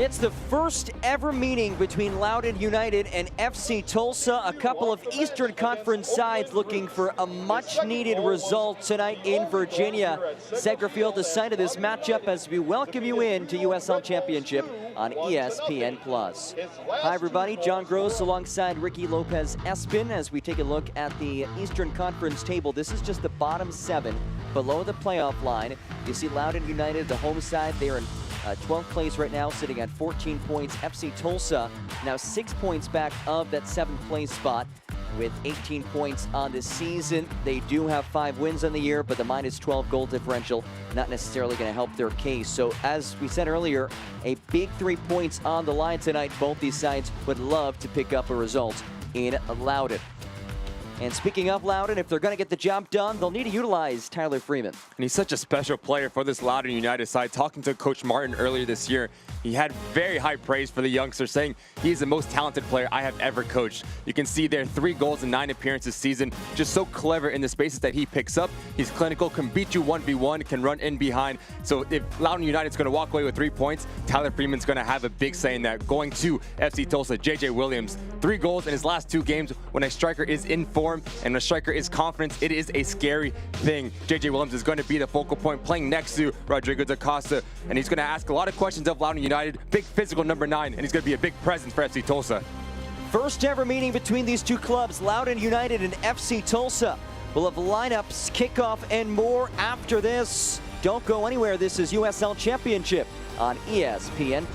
It's the first ever meeting between Loudoun United and FC Tulsa. A couple of Eastern Conference sides looking for a much-needed result tonight in Virginia. Segra Field, the site of this matchup as we welcome you in to USL Championship on ESPN+. Hi, everybody. John Gross alongside Ricky Lopez-Espin as we take a look at the Eastern Conference table. This is just the bottom 7 below the playoff line. You see Loudoun United, the home side, they're in 12th place right now, sitting at 14 points. FC Tulsa now 6 points back of that 7th place spot with 18 points on the season. They do have 5 wins on the year, but the -12 goal differential not necessarily going to help their case. So as we said earlier, a big 3 points on the line tonight. Both these sides would love to pick up a result in Loudoun. And speaking of Loudoun, if they're going to get the job done, they'll need to utilize Tyler Freeman. And he's such a special player for this Loudoun United side. Talking to Coach Martin earlier this year, he had very high praise for the youngster, saying he's the most talented player I have ever coached. You can see there 3 goals in 9 appearances this season. Just so clever in the spaces that he picks up. He's clinical, can beat you 1v1, can run in behind. So if Loudoun United's going to walk away with 3 points, Tyler Freeman's going to have a big say in that. Going to FC Tulsa, J.J. Williams, 3 goals in his last 2 games. When a striker is in form and a striker is confident, it is a scary thing. J.J. Williams is going to be the focal point, playing next to Rodrigo da Costa, and he's going to ask a lot of questions of Loudoun United. Big physical number 9, and he's going to be a big presence for FC Tulsa. First ever meeting between these two clubs, Loudoun United and FC Tulsa. We'll have lineups, kickoff, and more after this. Don't go anywhere. This is USL Championship on ESPN+.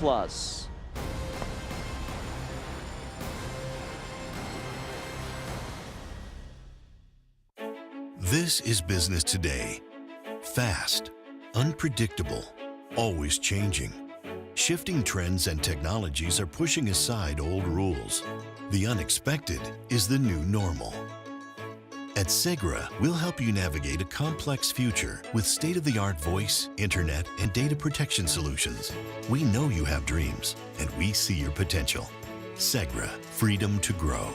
This is business today. Fast, unpredictable, always changing. Shifting trends and technologies are pushing aside old rules. The unexpected is the new normal. At Segra, we'll help you navigate a complex future with state-of-the-art voice, internet, and data protection solutions. We know you have dreams, and we see your potential. Segra, freedom to grow.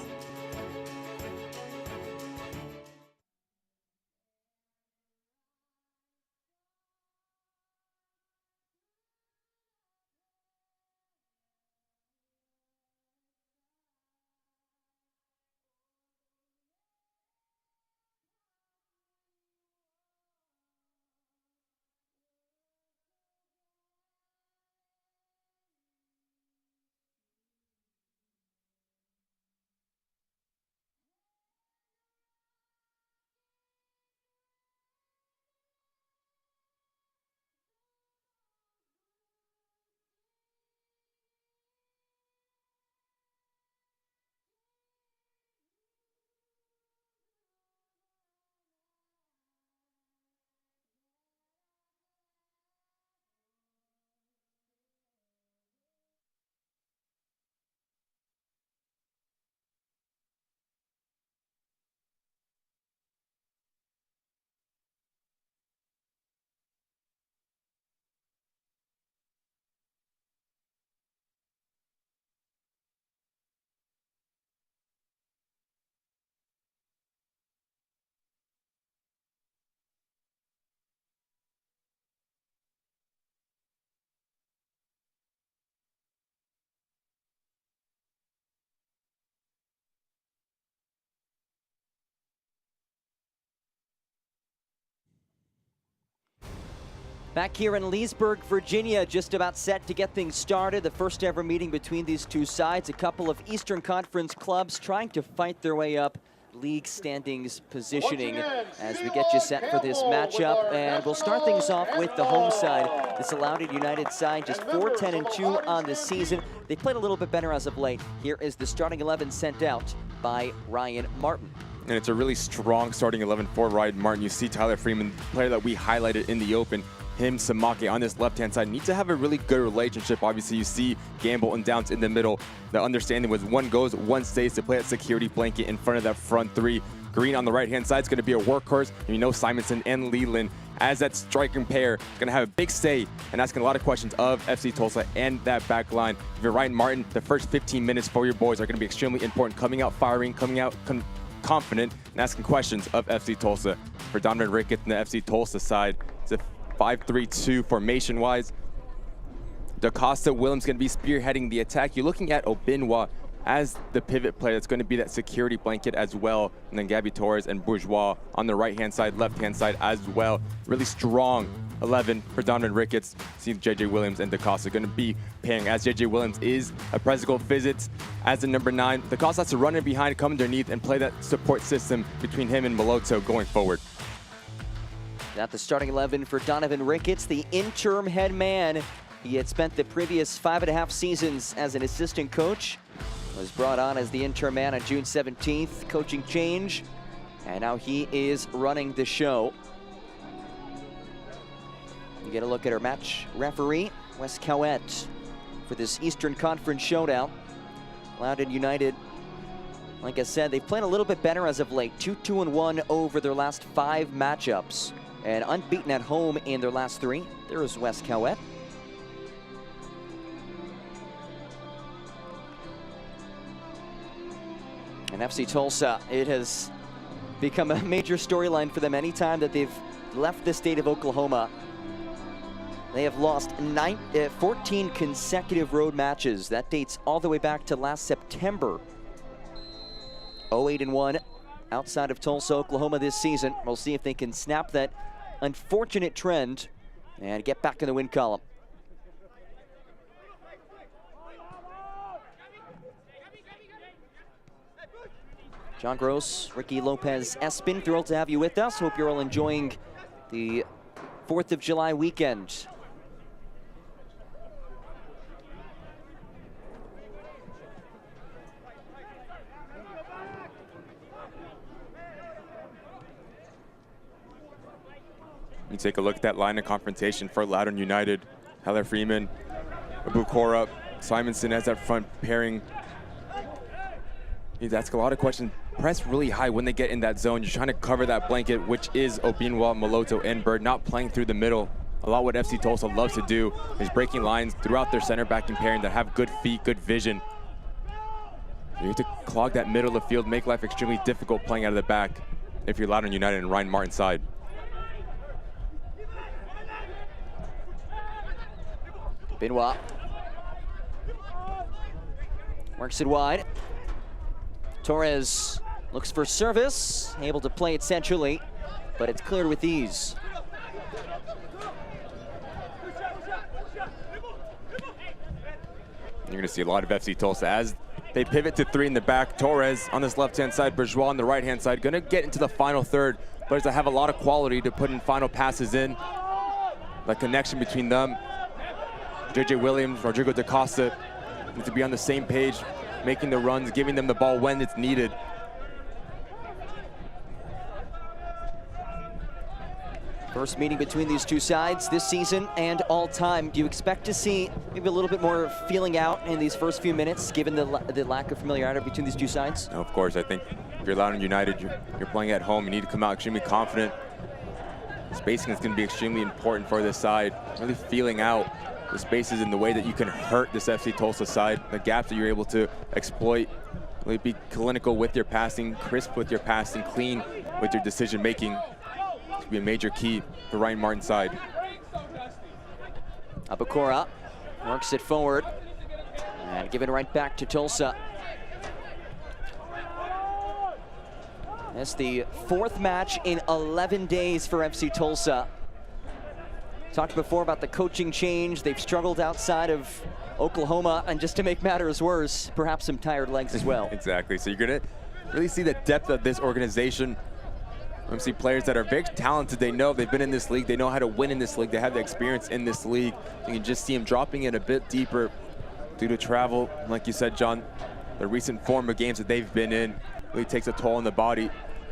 Back here in Leesburg, Virginia, just about set to get things started. The first ever meeting between these two sides. A couple of Eastern Conference clubs trying to fight their way up league standings positioning as we get you set for this matchup. And we'll start things off with the home side. This Loudoun United side, just 4-10-2 on the season. They played a little bit better as of late. Here is the starting 11 sent out by Ryan Martin. And it's a really strong starting 11 for Ryan Martin. You see Tyler Freeman, player that we highlighted in the open. Him, Samake on this left-hand side need to have a really good relationship. Obviously, you see Gamble and Downs in the middle. The understanding was one goes, one stays to play that security blanket in front of that front 3. Green on the right-hand side is going to be a workhorse. And you know Simonson and Leland as that striking pair going to have a big say and asking a lot of questions of FC Tulsa and that back line. If you're Ryan Martin, the first 15 minutes for your boys are going to be extremely important. Coming out firing, coming out confident, and asking questions of FC Tulsa. For Donovan Ricketts and the FC Tulsa side, it's a 5-3-2 formation-wise. DaCosta Williams going to be spearheading the attack. You're looking at Obinwa as the pivot player that's going to be that security blanket as well. And then Gabby Torres and Bourgeois on the right-hand side, left-hand side as well. Really strong 11 for Donovan Ricketts. See JJ Williams and DaCosta going to be pairing, as JJ Williams is a Presico visits as the number 9. DaCosta has to run in behind, come underneath, and play that support system between him and Moloto going forward. At the starting 11 for Donovan Ricketts, the interim head man. He had spent the previous 5.5 seasons as an assistant coach. Was brought on as the interim man on June 17th, coaching change, and now he is running the show. You get a look at our match referee, Wes Cowett, for this Eastern Conference showdown. Loudoun United, like I said, they've played a little bit better as of late. 2-2-1 over their last 5 matchups, and unbeaten at home in their last 3. There is Wes Cowett. And FC Tulsa, it has become a major storyline for them anytime that they've left the state of Oklahoma. They have lost 14 consecutive road matches. That dates all the way back to last September. 0-8-1 outside of Tulsa, Oklahoma this season. We'll see if they can snap that unfortunate trend and get back in the win column. John Gross, Ricky Lopez Espin, thrilled to have you with us. Hope you're all enjoying the 4th of July weekend. You take a look at that line of confrontation for Loudoun United. Heller Freeman, Abukora, Simonson as that front pairing. He's asking a lot of questions. Press really high when they get in that zone. You're trying to cover that blanket, which is Obinwa, Moloto, and Bird, not playing through the middle. A lot what FC Tulsa loves to do is breaking lines throughout their center backing pairing that have good feet, good vision. You have to clog that middle of the field, make life extremely difficult playing out of the back if you're Loudoun United and Ryan Martin's side. Benoit works it wide. Torres looks for service, able to play it centrally, but it's cleared with ease. You're going to see a lot of FC Tulsa as they pivot to 3 in the back. Torres on this left-hand side, Bourgeois on the right-hand side. Going to get into the final third. Players that have a lot of quality to put in final passes in. The connection between them. JJ Williams, Rodrigo DaCosta need to be on the same page, making the runs, giving them the ball when it's needed. First meeting between these two sides this season and all time. Do you expect to see maybe a little bit more feeling out in these first few minutes, given the lack of familiarity between these two sides? No, of course, I think if you're Loudoun United, you're playing at home, you need to come out extremely confident. Spacing is going to be extremely important for this side. Really feeling out the spaces in the way that you can hurt this FC Tulsa side, the gaps that you're able to exploit. Really be clinical with your passing, crisp with your passing, clean with your decision making. This could be a major key for Ryan Martin's side. Abukora works it forward and give it right back to Tulsa. That's the 4th match in 11 days for FC Tulsa. Talked before about the coaching change. They've struggled outside of Oklahoma, and just to make matters worse, perhaps some tired legs as well. Exactly, so you're gonna really see the depth of this organization. We see players that are very talented. They know they've been in this league. They know how to win in this league. They have the experience in this league. You can just see them dropping it a bit deeper due to travel. Like you said, John, the recent form of games that they've been in really takes a toll on the body.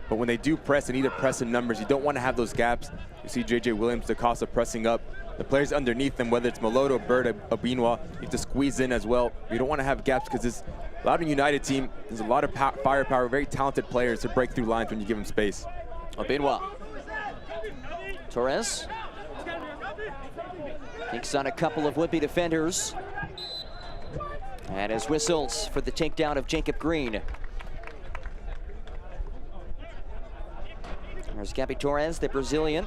But when they do press, they need to press in numbers. You don't want to have those gaps. You see JJ Williams, DaCosta pressing up. The players underneath them, whether it's Moloto, Bird, Obinwa, you have to squeeze in as well. You don't want to have gaps because this Loudoun United team, there's a lot of firepower, very talented players to break through lines when you give them space. Obinwa. Torres. Takes on a couple of would-be defenders. And his whistles for the takedown of Jacob Green. There's Gabby Torres, the Brazilian.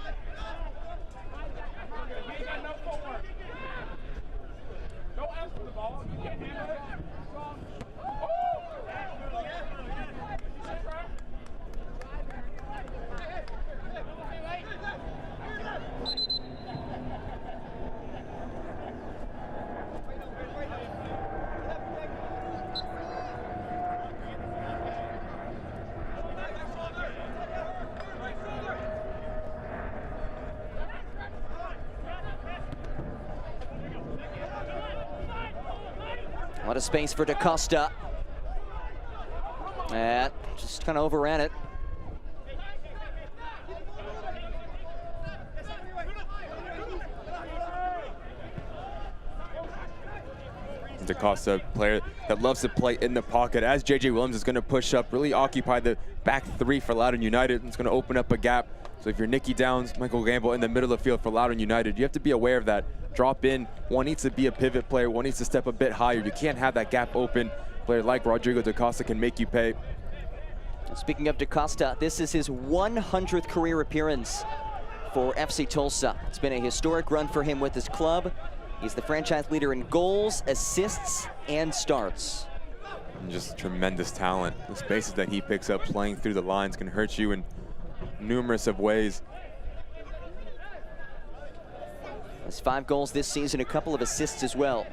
A lot of space for DaCosta. And just kind of overran it. DaCosta, player that loves to play in the pocket, as J.J. Williams is going to push up, really occupy the back three for Loudoun United. It's going to open up a gap. So if you're Nicky Downs, Michael Gamble in the middle of the field for Loudoun United, you have to be aware of that. Drop in. One needs to be a pivot player. One needs to step a bit higher. You can't have that gap open. A player like Rodrigo DaCosta can make you pay. Speaking of DaCosta, this is his 100th career appearance for FC Tulsa. It's been a historic run for him with his club. He's the franchise leader in goals, assists, and starts. And just tremendous talent. The spaces that he picks up playing through the lines can hurt you in numerous of ways. Has 5 goals this season, a couple of assists as well.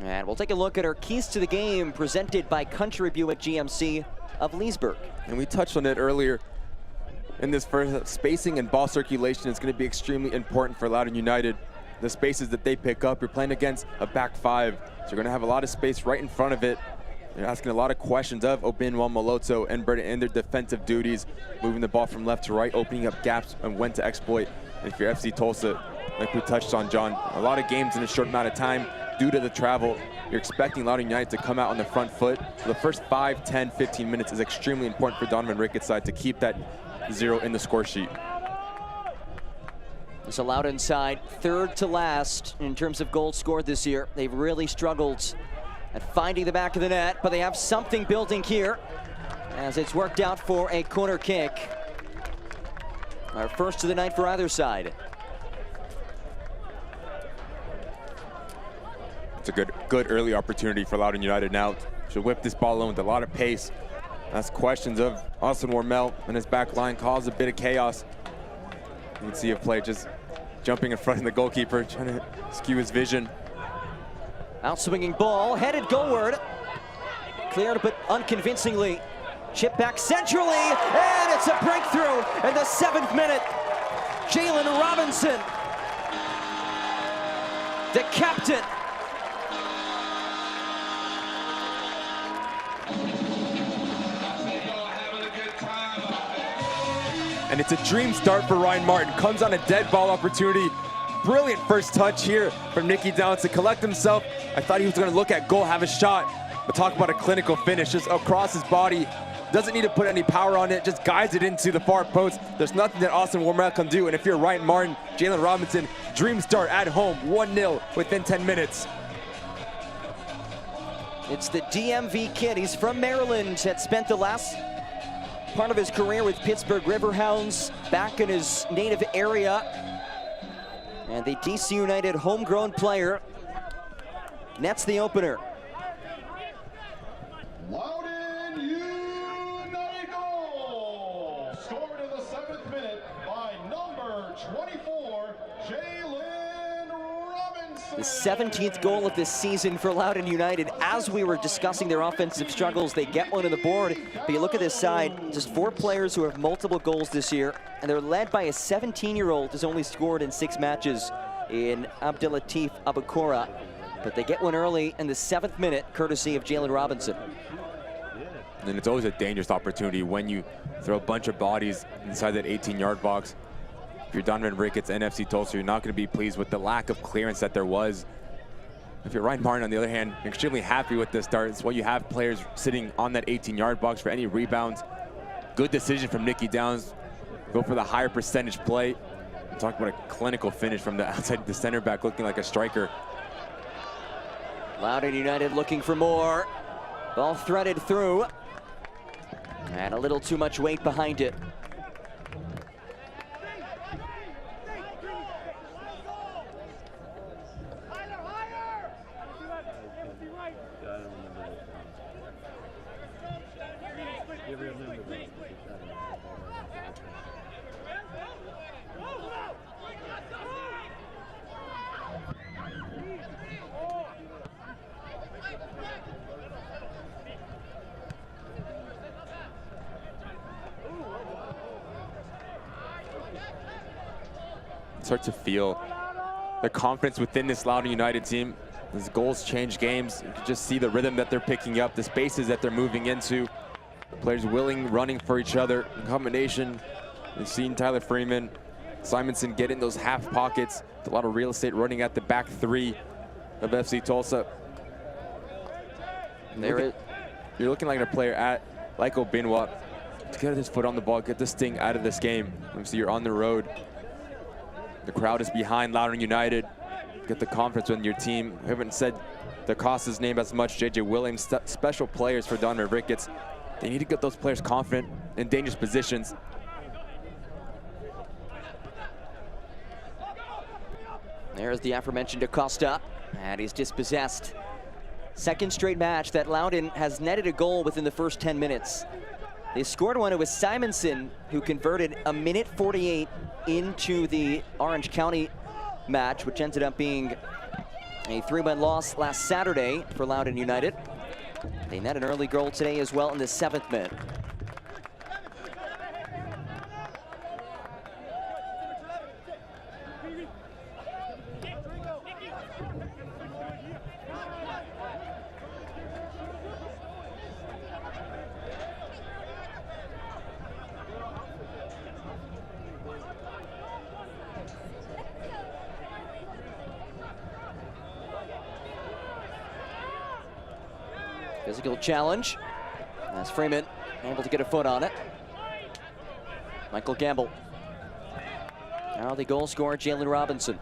And we'll take a look at our keys to the game presented by Country Buick GMC of Leesburg. And we touched on it earlier in this first. Spacing and ball circulation is going to be extremely important for Loudoun United. The spaces that they pick up, you're playing against a back 5, so you're going to have a lot of space right in front of it. You're asking a lot of questions of Obinwa, Moloto, and Burton in their defensive duties, moving the ball from left to right, opening up gaps and when to exploit. And if you're FC Tulsa, like we touched on, John, a lot of games in a short amount of time due to the travel. You're expecting Loudoun United to come out on the front foot. So the first 5, 10, 15 minutes is extremely important for Donovan Ricketts' side to keep that 0 in the score sheet. It's a Loudoun side, 3rd to last in terms of goals scored this year. They've really struggled at finding the back of the net, but they have something building here as it's worked out for a corner kick. Our first of the night for either side. It's a good early opportunity for Loudoun United now to whip this ball in with a lot of pace. That's questions of Austin Wormel and his back line cause a bit of chaos. You can see a play just jumping in front of the goalkeeper, trying to skew his vision. Outswinging ball, headed goalward. Cleared, but unconvincingly. Chip back centrally, and it's a breakthrough in the 7th minute. Jalen Robinson, the captain. And it's a dream start for Ryan Martin. Comes on a dead ball opportunity. Brilliant first touch here from Nicky Downs to collect himself. I thought he was going to look at goal, have a shot, but talk about a clinical finish just across his body. Doesn't need to put any power on it, just guides it into the far post. There's nothing that Austin Wormel can do. And if you're Ryan Martin, Jalen Robinson, dream start at home, 1-0 within 10 minutes. It's the DMV kid. He's from Maryland, had spent the last part of his career with Pittsburgh Riverhounds back in his native area. And the DC United homegrown player nets the opener. Loudoun United goal! Scored in the 7th minute by number 24, Jalen Robinson. The 17th goal of this season for Loudoun United. As we were discussing their offensive struggles, they get one on the board. But you look at this side, just 4 players who have multiple goals this year, and they're led by a 17-year-old who's only scored in 6 matches in Abdelatif Abukora. But they get one early in the 7th minute, courtesy of Jalen Robinson. And it's always a dangerous opportunity when you throw a bunch of bodies inside that 18-yard box. If you're Donovan Ricketts and FC Tulsa, you're not going to be pleased with the lack of clearance that there was. If you're Ryan Martin, on the other hand, you're extremely happy with this start. It's why you have players sitting on that 18-yard box for any rebounds. Good decision from Nicky Downs. Go for the higher percentage play. Talk about a clinical finish from the outside, the center back looking like a striker. Loudoun United looking for more. Ball threaded through. And a little too much weight behind it. start to feel the confidence within this Loudoun United team. As goals change games, you can just see the rhythm that they're picking up, the spaces that they're moving into. Players willing, running for each other. In combination, you've seen Tyler Freeman, Simonson get in those half pockets. A lot of real estate running at the back three of FC Tulsa. You're looking like a player like Obinwa to get his foot on the ball, get this thing out of this game. Obviously, you're on the road. The crowd is behind Loudoun United. Get the confidence in your team. I haven't said DaCosta's name as much. JJ Williams, special players for Donovan Ricketts. They need to get those players confident in dangerous positions. There's the aforementioned DaCosta, and he's dispossessed. Second straight match that Loudoun has netted a goal within the first 10 minutes. They scored one. It was Simonson who converted a minute 48 into the Orange County match, which ended up being a 3-1 loss last Saturday for Loudoun United. They net an early goal today as well in the 7th minute. Physical challenge as Freeman able to get a foot on it. Michael Gamble. Now the goal scorer, Jalen Robinson.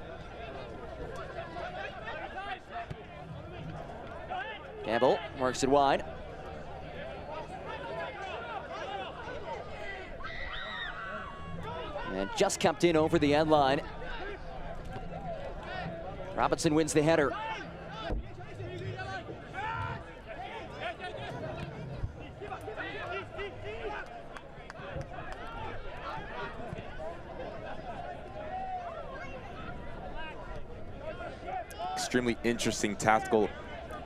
Gamble works it wide. And just kept in over the end line. Robinson wins the header. Extremely interesting tactical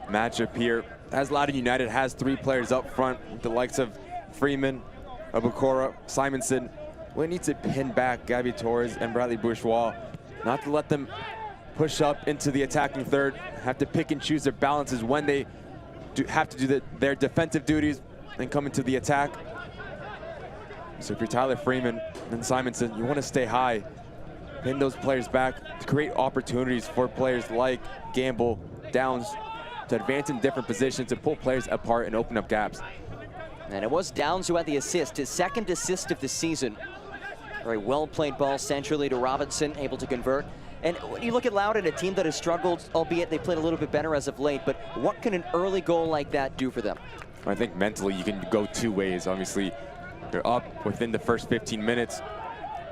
matchup here, as Loudoun United has 3 players up front, with the likes of Freeman, Abukora, Simonson. We need to pin back Gabby Torres and Bradley Bourgeois, not to let them push up into the attacking third, have to pick and choose their balances when they have to do their defensive duties and come into the attack. So if you're Tyler Freeman and Simonson, you want to stay high, pin those players back to create opportunities for players like Gamble, Downs, to advance in different positions and pull players apart and open up gaps. And it was Downs who had the assist, his 2nd assist of the season. Very well played ball centrally to Robinson, able to convert. And when you look at Loudoun, a team that has struggled, albeit they played a little bit better as of late, but what can an early goal like that do for them? I think mentally you can go 2 ways. Obviously, they're up within the first 15 minutes.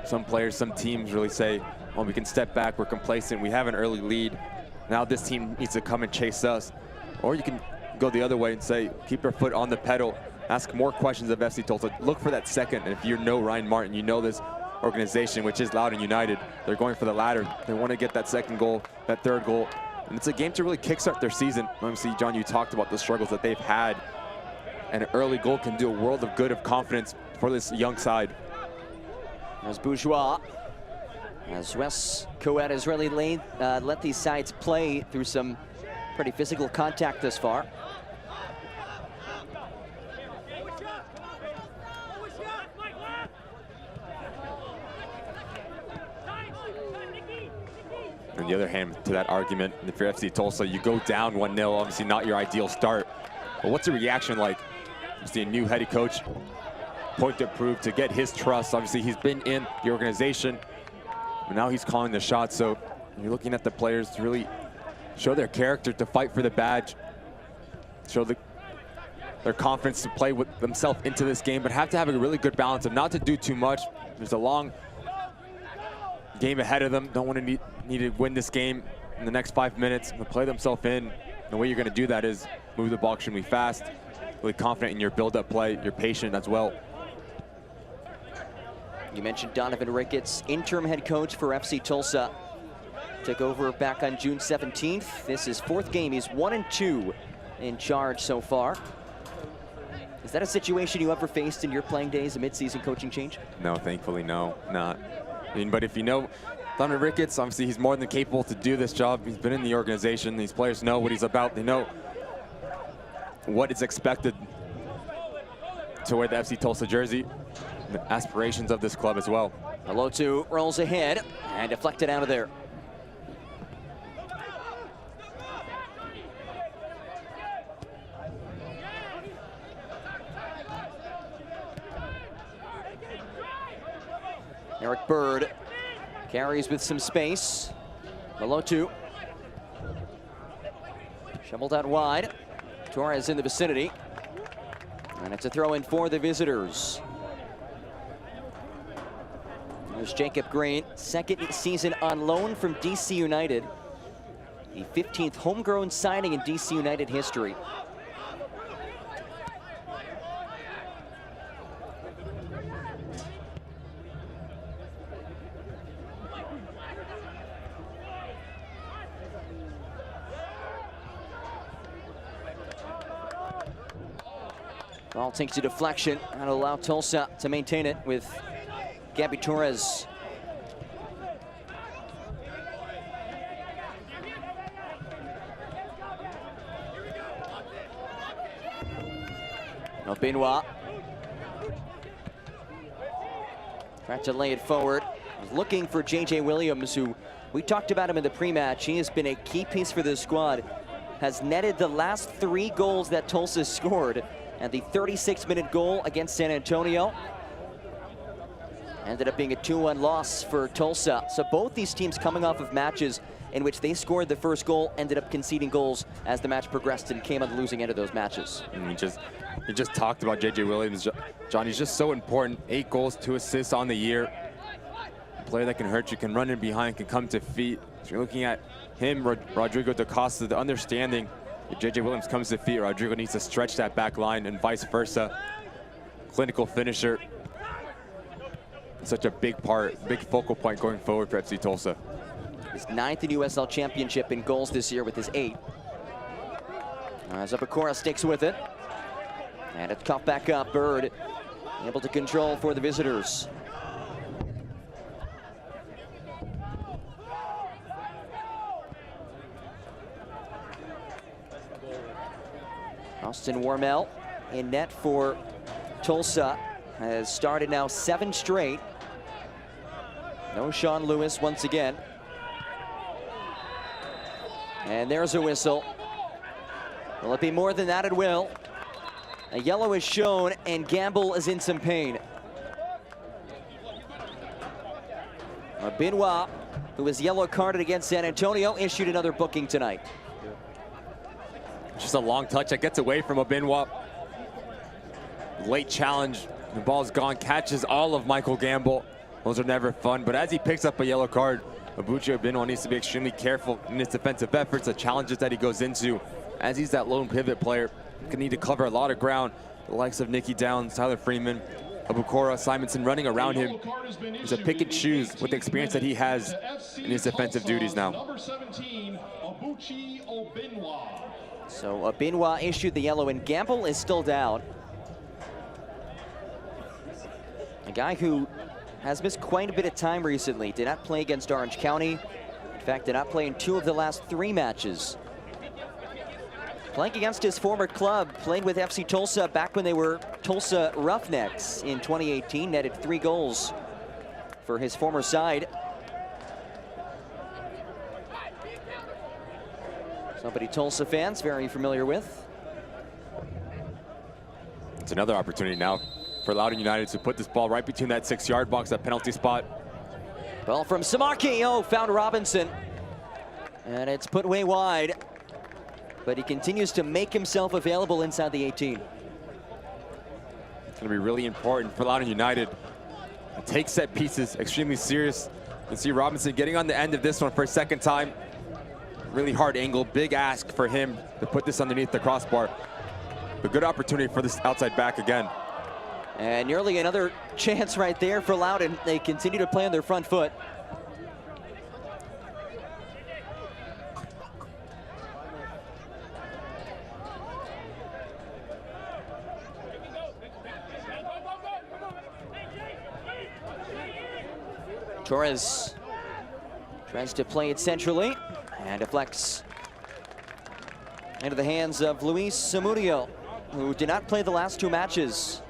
Some players, some teams really say, well, we can step back, we're complacent, we have an early lead. Now this team needs to come and chase us. Or you can go the other way and say, keep your foot on the pedal, ask more questions of FC Tulsa, look for that second. And if you know Ryan Martin, you know this organization, which is Loudoun United, they're going for the ladder. They want to get that second goal, that third goal. And it's a game to really kickstart their season. Obviously, John, you talked about the struggles that they've had. And an early goal can do a world of good of confidence for this young side. There's Bourgeois. As Wes Coed has really let these sides play through some pretty physical contact thus far. On the other hand, to that argument, if you're FC Tulsa, you go down 1-0, obviously not your ideal start. But what's the reaction like? Obviously a new head coach, point to prove, to get his trust. Obviously he's been in the organization, but now he's calling the shots. So you're looking at the players to really show their character, to fight for the badge, show their confidence to play with themselves into this game, but have to have a really good balance of not to do too much. There's a long game ahead of them. Don't want to need to win this game in the next 5 minutes, but play themselves in. The way you're going to do that is move the ball extremely fast, really confident in your build-up play, you're patient as well. You mentioned Donovan Ricketts, interim head coach for FC Tulsa. Took over back on June 17th. This is 4th game. He's 1-2 in charge so far. Is that a situation you ever faced in your playing days, a mid-season coaching change? No, thankfully, no, not. I mean, but if you know Thunder Ricketts, obviously he's more than capable to do this job. He's been in the organization. These players know what he's about. They know what is expected to wear the FC Tulsa jersey, the aspirations of this club as well. Loudoun rolls ahead and deflected out of there. Eric Bird carries with some space. Loudoun shoveled out wide. Torres in the vicinity. And it's a throw in for the visitors. There's Jacob Green, second season on loan from DC United. The 15th homegrown signing in DC United history. Ball takes a deflection and allow Tulsa to maintain it with Gabby Torres. Now Benoit. Tried to lay it forward. Looking for J.J. Williams, who we talked about him in the pre-match. He has been a key piece for this squad. Has netted the last 3 goals that Tulsa scored. And the 36-minute goal against San Antonio ended up being a 2-1 loss for Tulsa. So both these teams coming off of matches in which they scored the first goal, ended up conceding goals as the match progressed and came on the losing end of those matches. And we just talked about J.J. Williams. John, he's just so important. 8 goals, 2 assists on the year. A player that can hurt you, can run in behind, can come to feet. So you're looking at him, Rodrigo da Costa, the understanding. If J.J. Williams comes to feet, Rodrigo needs to stretch that back line and vice versa. Clinical finisher. Such a big part, big focal point going forward for FC Tulsa. His 9th in USL Championship in goals this year with his 8. As Abukora sticks with it. And it's cuffed back up. Bird able to control for the visitors. Austin Warmel in net for Tulsa. Has started now 7 straight. No Sean Lewis once again. And there's a whistle. Will it be more than that? It will. A yellow is shown and Gamble is in some pain. Benoit, who was yellow carded against San Antonio, issued another booking tonight. Just a long touch that gets away from Benoit. Late challenge. The ball's gone, catches all of Michael Gamble. Those are never fun, but as he picks up a yellow card, Abuchi Benoit needs to be extremely careful in his defensive efforts, the challenges that he goes into. As he's that lone pivot player, he's gonna need to cover a lot of ground. The likes of Nicky Downs, Tyler Freeman, Abukora, Simonson running around him. He's a pick and choose with the experience that he has in his defensive duties now. Number 17, Abuchi Obinwa. So Benoit issued the yellow and Gamble is still down. A guy who has missed quite a bit of time recently. Did not play against Orange County. In fact, did not play in 2 of the last 3 matches. Playing against his former club, played with FC Tulsa back when they were Tulsa Roughnecks in 2018, netted 3 goals for his former side. Somebody Tulsa fans very familiar with. It's another opportunity now for Loudoun United to put this ball right between that 6-yard box, that penalty spot. Ball from Samaki, found Robinson. And it's put way wide. But he continues to make himself available inside the 18. It's gonna be really important for Loudoun United to take set pieces extremely serious. You see Robinson getting on the end of this one for a 2nd time. Really hard angle, big ask for him to put this underneath the crossbar. A good opportunity for this outside back again. And nearly another chance right there for Loudoun. They continue to play on their front foot. Torres Tries to play it centrally and deflects into the hands of Luis Zamudio, who did not play the last 2 matches,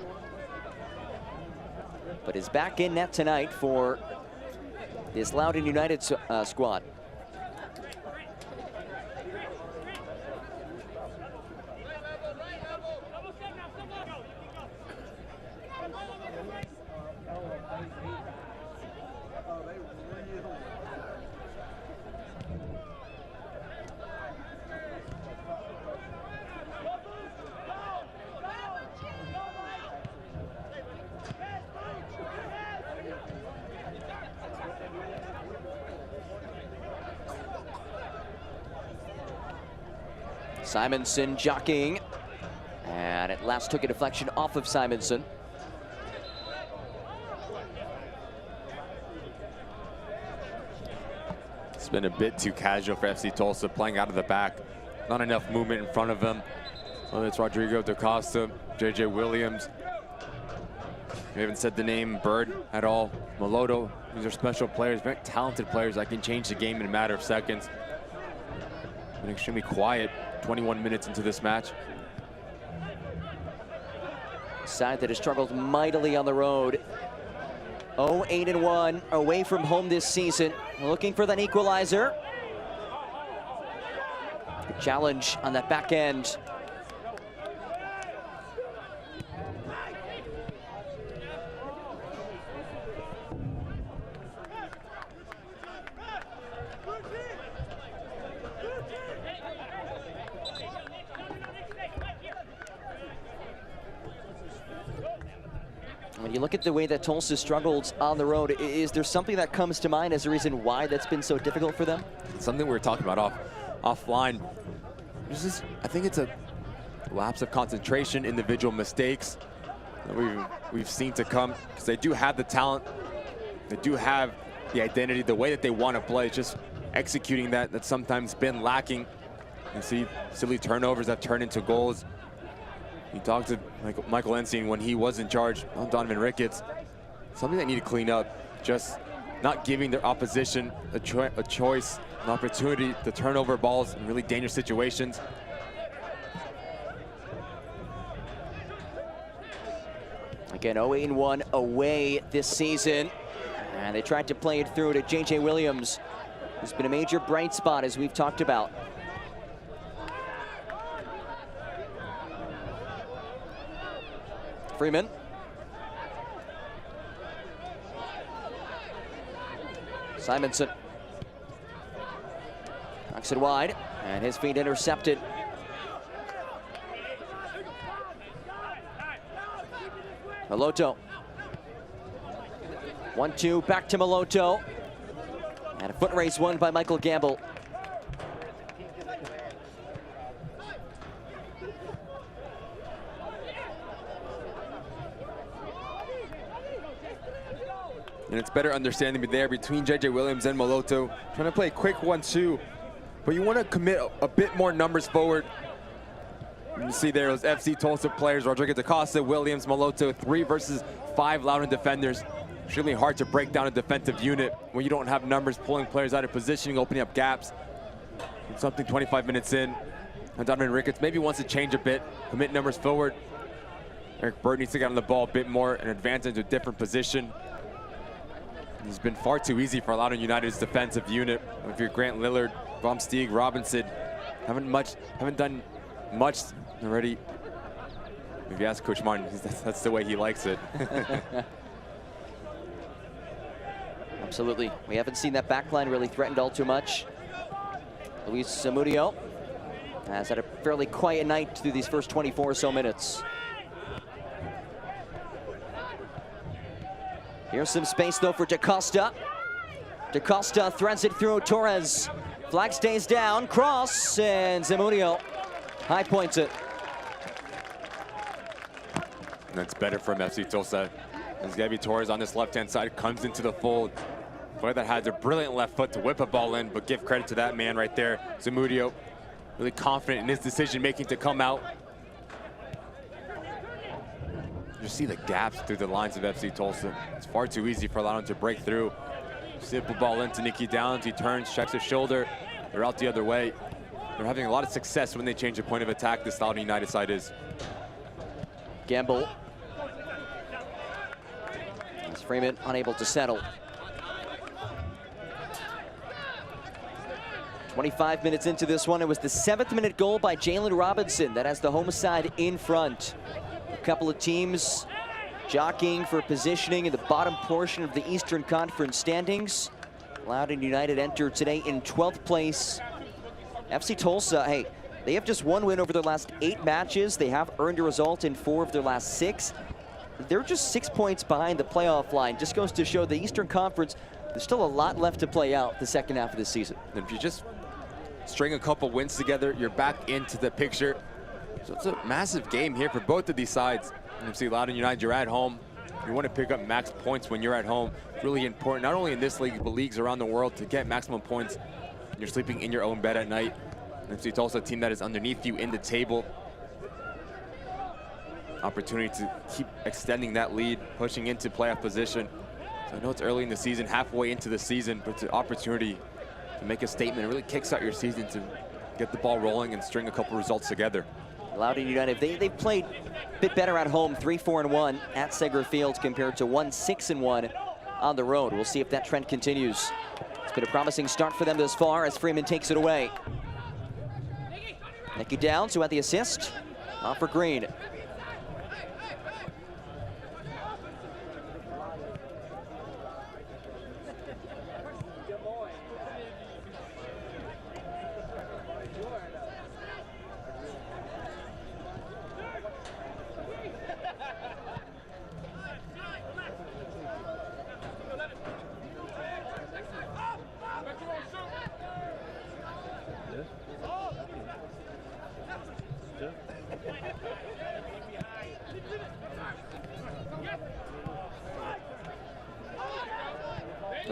but is back in net tonight for this Loudoun United squad. Simonson jockeying, and at last took a deflection off of Simonson. It's been a bit too casual for FC Tulsa, playing out of the back. Not enough movement in front of him. Whether it's Rodrigo Da Costa, JJ Williams. We haven't said the name Bird at all. Moloto, these are special players, very talented players that can change the game in a matter of seconds. Been extremely quiet 21 minutes into this match. A side that has struggled mightily on the road. 0-8-1 away from home this season. Looking for that equalizer. Good challenge on that back end. When you look at the way that Tulsa struggled on the road, is there something that comes to mind as a reason why that's been so difficult for them? Something we were talking about offline. I think it's a lapse of concentration, individual mistakes that we've seen to come, because they do have the talent, they do have the identity, the way that they want to play. It's just executing that's sometimes been lacking. You see silly turnovers that turn into goals. You talked to Michael Ensign when he was in charge on Donovan Ricketts. Something they need to clean up, just not giving their opposition a choice, an opportunity to turn over balls in really dangerous situations. Again, 0-8-1 away this season. And they tried to play it through to JJ Williams, who's been a major bright spot as we've talked about. Freeman. Simonson. Knocks it wide, and his feet intercepted. Moloto. 1-2, back to Moloto. And a foot race won by Michael Gamble. And it's better understanding there between JJ Williams and Moloto. Trying to play a quick 1-2, but you want to commit a bit more numbers forward. You see there those FC Tulsa players, Rodrigo Da Costa, Williams, Moloto, 3 versus 5 Loudoun defenders. Extremely hard to break down a defensive unit when you don't have numbers pulling players out of positioning, opening up gaps. It's something 25 minutes in. And Donovan Ricketts maybe wants to change a bit, commit numbers forward. Eric Bird needs to get on the ball a bit more and advance into a different position. It's been far too easy for Loudoun United's defensive unit. If you're Grant Lillard, Bromsteig, Robinson, haven't done much already. If you ask Coach Martin, that's the way he likes it. Absolutely. We haven't seen that back line really threatened all too much. Luis Zamudio has had a fairly quiet night through these first 24 or so minutes. Here's some space though for Da Costa. Da Costa threads it through Torres. Flag stays down, cross, and Zamudio high points it. That's better from FC Tulsa. As Gabby Torres on this left-hand side comes into the fold. Player that has a brilliant left foot to whip a ball in, but give credit to that man right there, Zamudio. Really confident in his decision-making to come out. You see the gaps through the lines of FC Tulsa. It's far too easy for Loudoun to break through. Simple ball into Nicky Downs. He turns, checks his shoulder. They're out the other way. They're having a lot of success when they change the point of attack. This Loudoun United side is. Gamble. As Freeman unable to settle. 25 minutes into this one, it was the 7th minute goal by Jalen Robinson that has the home side in front. A couple of teams jockeying for positioning in the bottom portion of the Eastern Conference standings. Loudoun United entered today in 12th place. FC Tulsa, hey, they have just 1 win over their last 8 matches. They have earned a result in 4 of their last 6. They're just 6 points behind the playoff line. Just goes to show the Eastern Conference, there's still a lot left to play out the second half of the season. And if you just string a couple wins together, you're back into the picture. So it's a massive game here for both of these sides. And you see Loudoun United, you're at home. You want to pick up max points when you're at home. Really important, not only in this league, but leagues around the world, to get maximum points. You're sleeping in your own bed at night. And it's also a team that is underneath you in the table. Opportunity to keep extending that lead, pushing into playoff position. So I know it's early in the season, halfway into the season, but it's an opportunity to make a statement. It really kicks out your season to get the ball rolling and string a couple results together. Loudoun United, they've played a bit better at home, 3-4-1 at Segra Field compared to 1-6-1 on the road. We'll see if that trend continues. It's been a promising start for them thus far as Freeman takes it away. Nicky Downs, who had the assist, off for Green.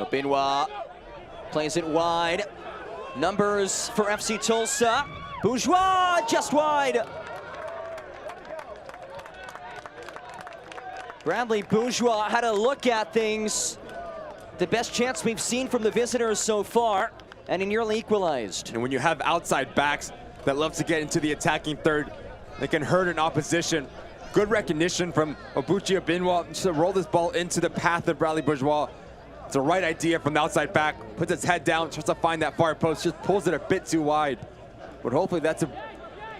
Benoit plays it wide. Numbers for FC Tulsa. Bourgeois just wide. Bradley Bourgeois had a look at things. The best chance we've seen from the visitors so far, and he nearly equalized. And when you have outside backs that love to get into the attacking third, they can hurt an opposition. Good recognition from Obuchi Benoit just to roll this ball into the path of Bradley Bourgeois. It's the right idea from the outside back, puts his head down, tries to find that far post, just pulls it a bit too wide. But hopefully that's an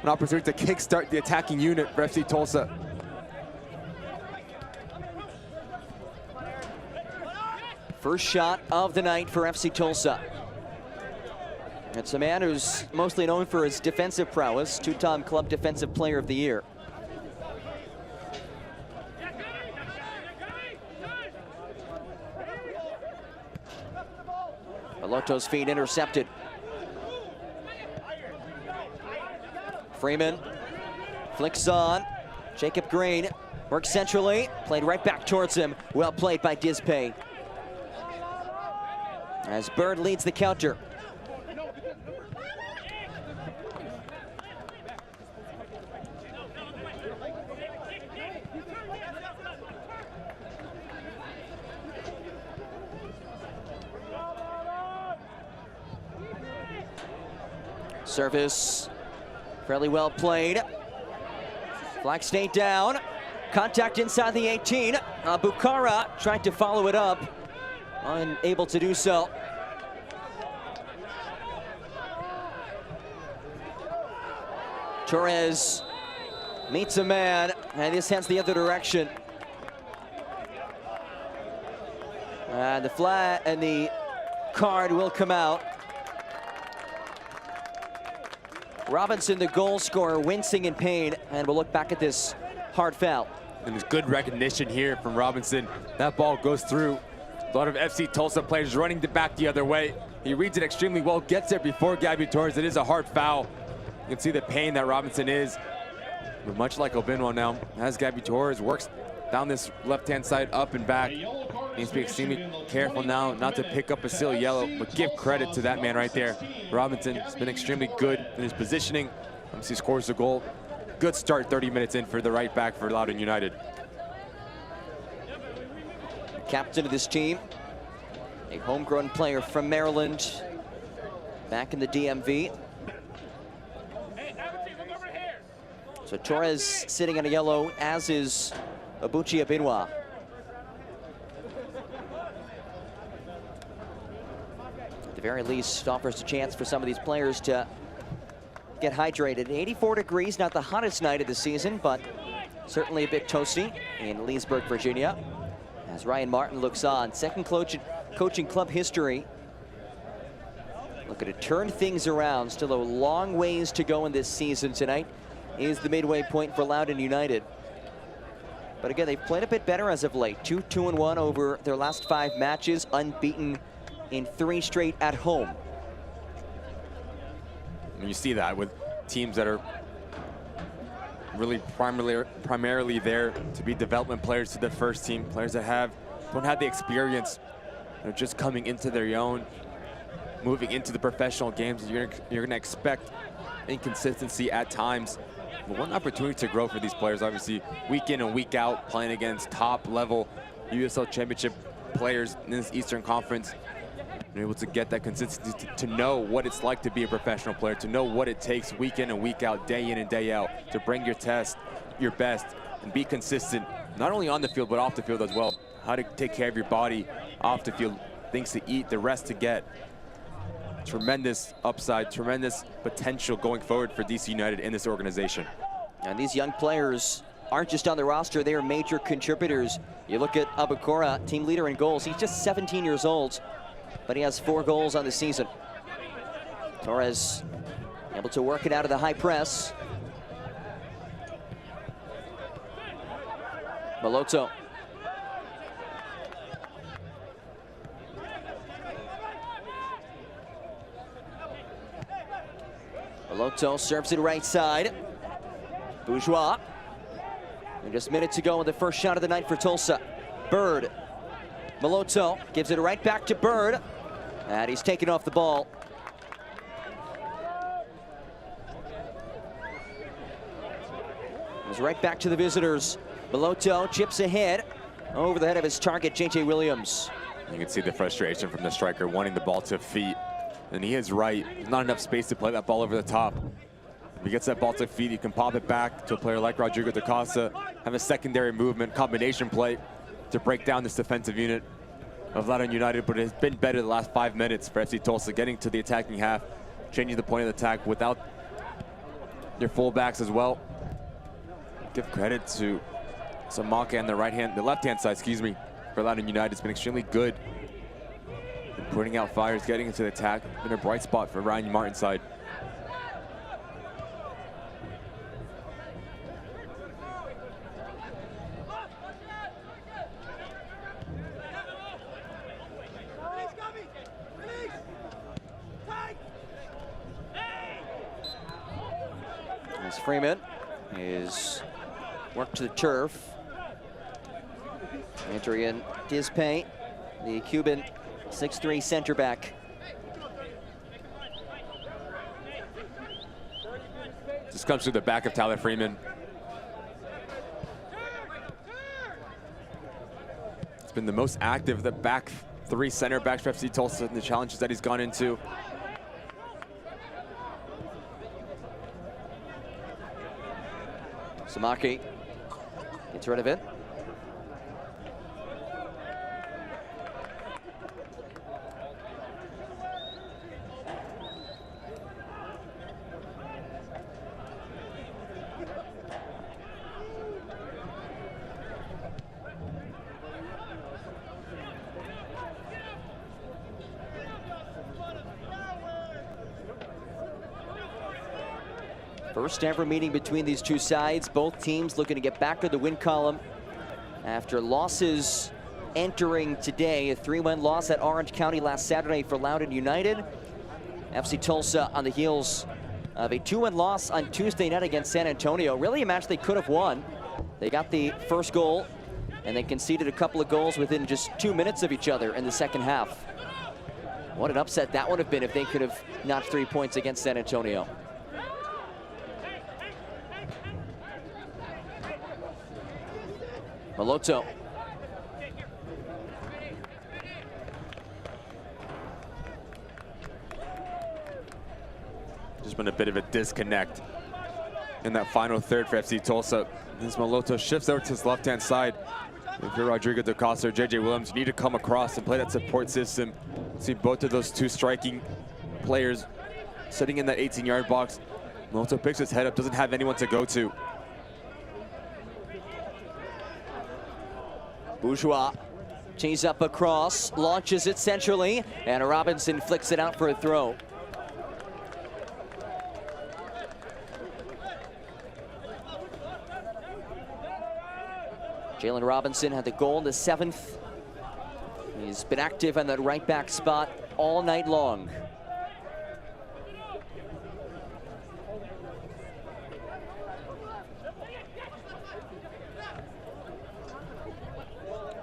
opportunity to kickstart the attacking unit for FC Tulsa. First shot of the night for FC Tulsa. It's a man who's mostly known for his defensive prowess, 2-time club defensive player of the year. Aloto's feed intercepted. Freeman flicks on. Jacob Green works centrally, played right back towards him. Well played by Dispay. As Bird leads the counter. Service fairly well played. Flag stayed down. Contact inside the 18. Bukara tried to follow it up. Unable to do so. Torres meets a man, and this heads the other direction. And the flag and the card will come out. Robinson, the goal scorer, wincing in pain, and we'll look back at this hard foul. And there's good recognition here from Robinson. That ball goes through. A lot of FC Tulsa players running back the other way. He reads it extremely well, gets there before Gabby Torres. It is a hard foul. You can see the pain that Robinson is. But much like Obinwa now, as Gabby Torres works down this left-hand side, up and back. Needs to be extremely careful now not to pick up a silly yellow, but give credit to that man right there. Robinson has been extremely good in his positioning. Once he scores the goal, good start 30 minutes in for the right back for Loudoun United. Captain of this team, a homegrown player from Maryland, back in the DMV. So Torres sitting on a yellow, as is Abuchi Abinwa. At the very least, offers a chance for some of these players to get hydrated. 84 degrees, not the hottest night of the season, but certainly a bit toasty in Leesburg, Virginia. As Ryan Martin looks on, second coaching club history. Looking to turn things around. Still a long ways to go in this season. Tonight is the midway point for Loudoun United. But again, they've played a bit better as of late. 2-1 over their last 5 matches, unbeaten in 3 straight at home. And you see that with teams that are really primarily there to be development players to the first team, players that don't have the experience. They're just coming into their own, moving into the professional games. You're gonna expect inconsistency at times. But one opportunity to grow for these players, obviously, week in and week out, playing against top-level USL Championship players in this Eastern Conference. You're able to get that consistency to know what it's like to be a professional player, to know what it takes week in and week out, day in and day out, to bring your best, and be consistent, not only on the field, but off the field as well. How to take care of your body off the field, things to eat, the rest to get. Tremendous upside, tremendous potential going forward for DC United in this organization. And these young players aren't just on the roster, they are major contributors. You look at Abukora, team leader in goals. He's just 17 years old, but he has 4 goals on the season. Torres able to work it out of the high press. Maloto. Maloto serves it right side. Bourgeois. And just minutes to go with the first shot of the night for Tulsa. Bird. Maloto gives it right back to Bird. And he's taken off the ball. Goes right back to the visitors. Maloto chips ahead over the head of his target, J.J. Williams. You can see the frustration from the striker wanting the ball to feet. And he is right. There's not enough space to play that ball over the top. If he gets that ball to feet, you can pop it back to a player like Rodrigo da Costa, have a secondary movement, combination play to break down this defensive unit of Loudoun United. But it has been better the last 5 minutes for FC Tulsa, getting to the attacking half, changing the point of the attack without their fullbacks as well. Give credit to Samaka on the left-hand side, for Loudoun United. It's been extremely good. Putting out fires, getting into the attack. Been a bright spot for Ryan Martin's side. As Freeman is worked to the turf. Entering in Dizpay, the Cuban 6'3" center back. This comes through the back of Tyler Freeman. It's been the most active of the back 3 center backs for FC Tulsa in the challenges that he's gone into. Samaki gets rid of it. First ever meeting between these two sides. Both teams looking to get back to the win column after losses entering today. A 3-1 loss at Orange County last Saturday for Loudoun United. FC Tulsa on the heels of a 2-1 loss on Tuesday night against San Antonio. Really a match they could have won. They got the first goal and they conceded a couple of goals within just 2 minutes of each other in the second half. What an upset that would have been if they could have notched 3 points against San Antonio. Maloto. There's been a bit of a disconnect in that final third for FC Tulsa. This Moloto shifts over to his left-hand side. If you're Rodrigo Da Costa or JJ Williams, you need to come across and play that support system. See both of those two striking players sitting in that 18-yard box. Moloto picks his head up, doesn't have anyone to go to. Bourgeois tees up across, launches it centrally, and Robinson flicks it out for a throw. Jalen Robinson had the goal in the 7th. He's been active on that right back spot all night long.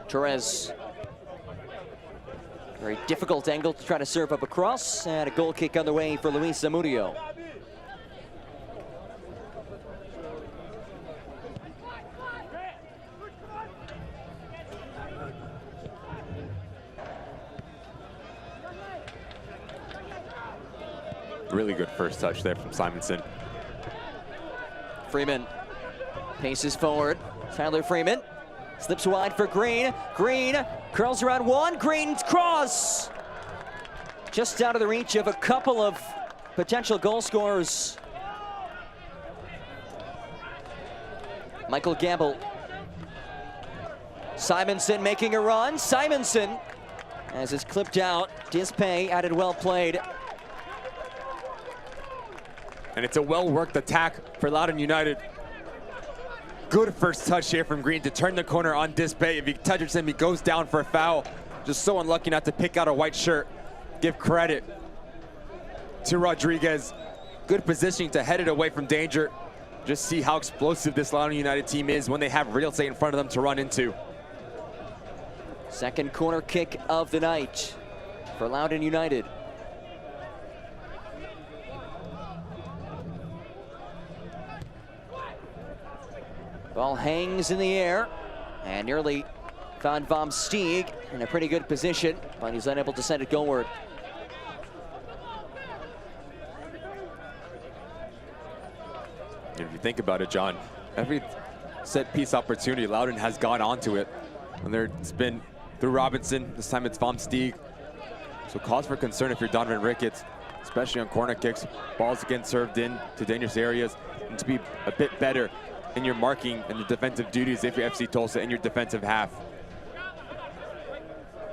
Torres. Very difficult angle to try to serve up across, and a goal kick on the way for Luis Zamudio. Really good first touch there from Simonson. Freeman paces forward. Tyler Freeman slips wide for Green. Green curls around one. Green's cross. Just out of the reach of a couple of potential goal scorers. Michael Gamble. Simonson making a run. Simonson, as is clipped out. Dispay added well played. And it's a well-worked attack for Loudoun United. Good first touch here from Green to turn the corner on Dispay. If he touches him, he goes down for a foul. Just so unlucky not to pick out a white shirt. Give credit to Rodriguez. Good positioning to head it away from danger. Just see how explosive this Loudoun United team is when they have real estate in front of them to run into. Second corner kick of the night for Loudoun United. Ball hangs in the air and nearly found Vom Steeg in a pretty good position, but he's unable to send it goalward. If you think about it, John, every set piece opportunity, Loudoun has gone onto it. And it's been through Robinson, this time it's Vom Steeg. So cause for concern if you're Donovan Ricketts, especially on corner kicks. Balls again served in to dangerous areas, and to be a bit better in your marking and your defensive duties if you're FC Tulsa in your defensive half.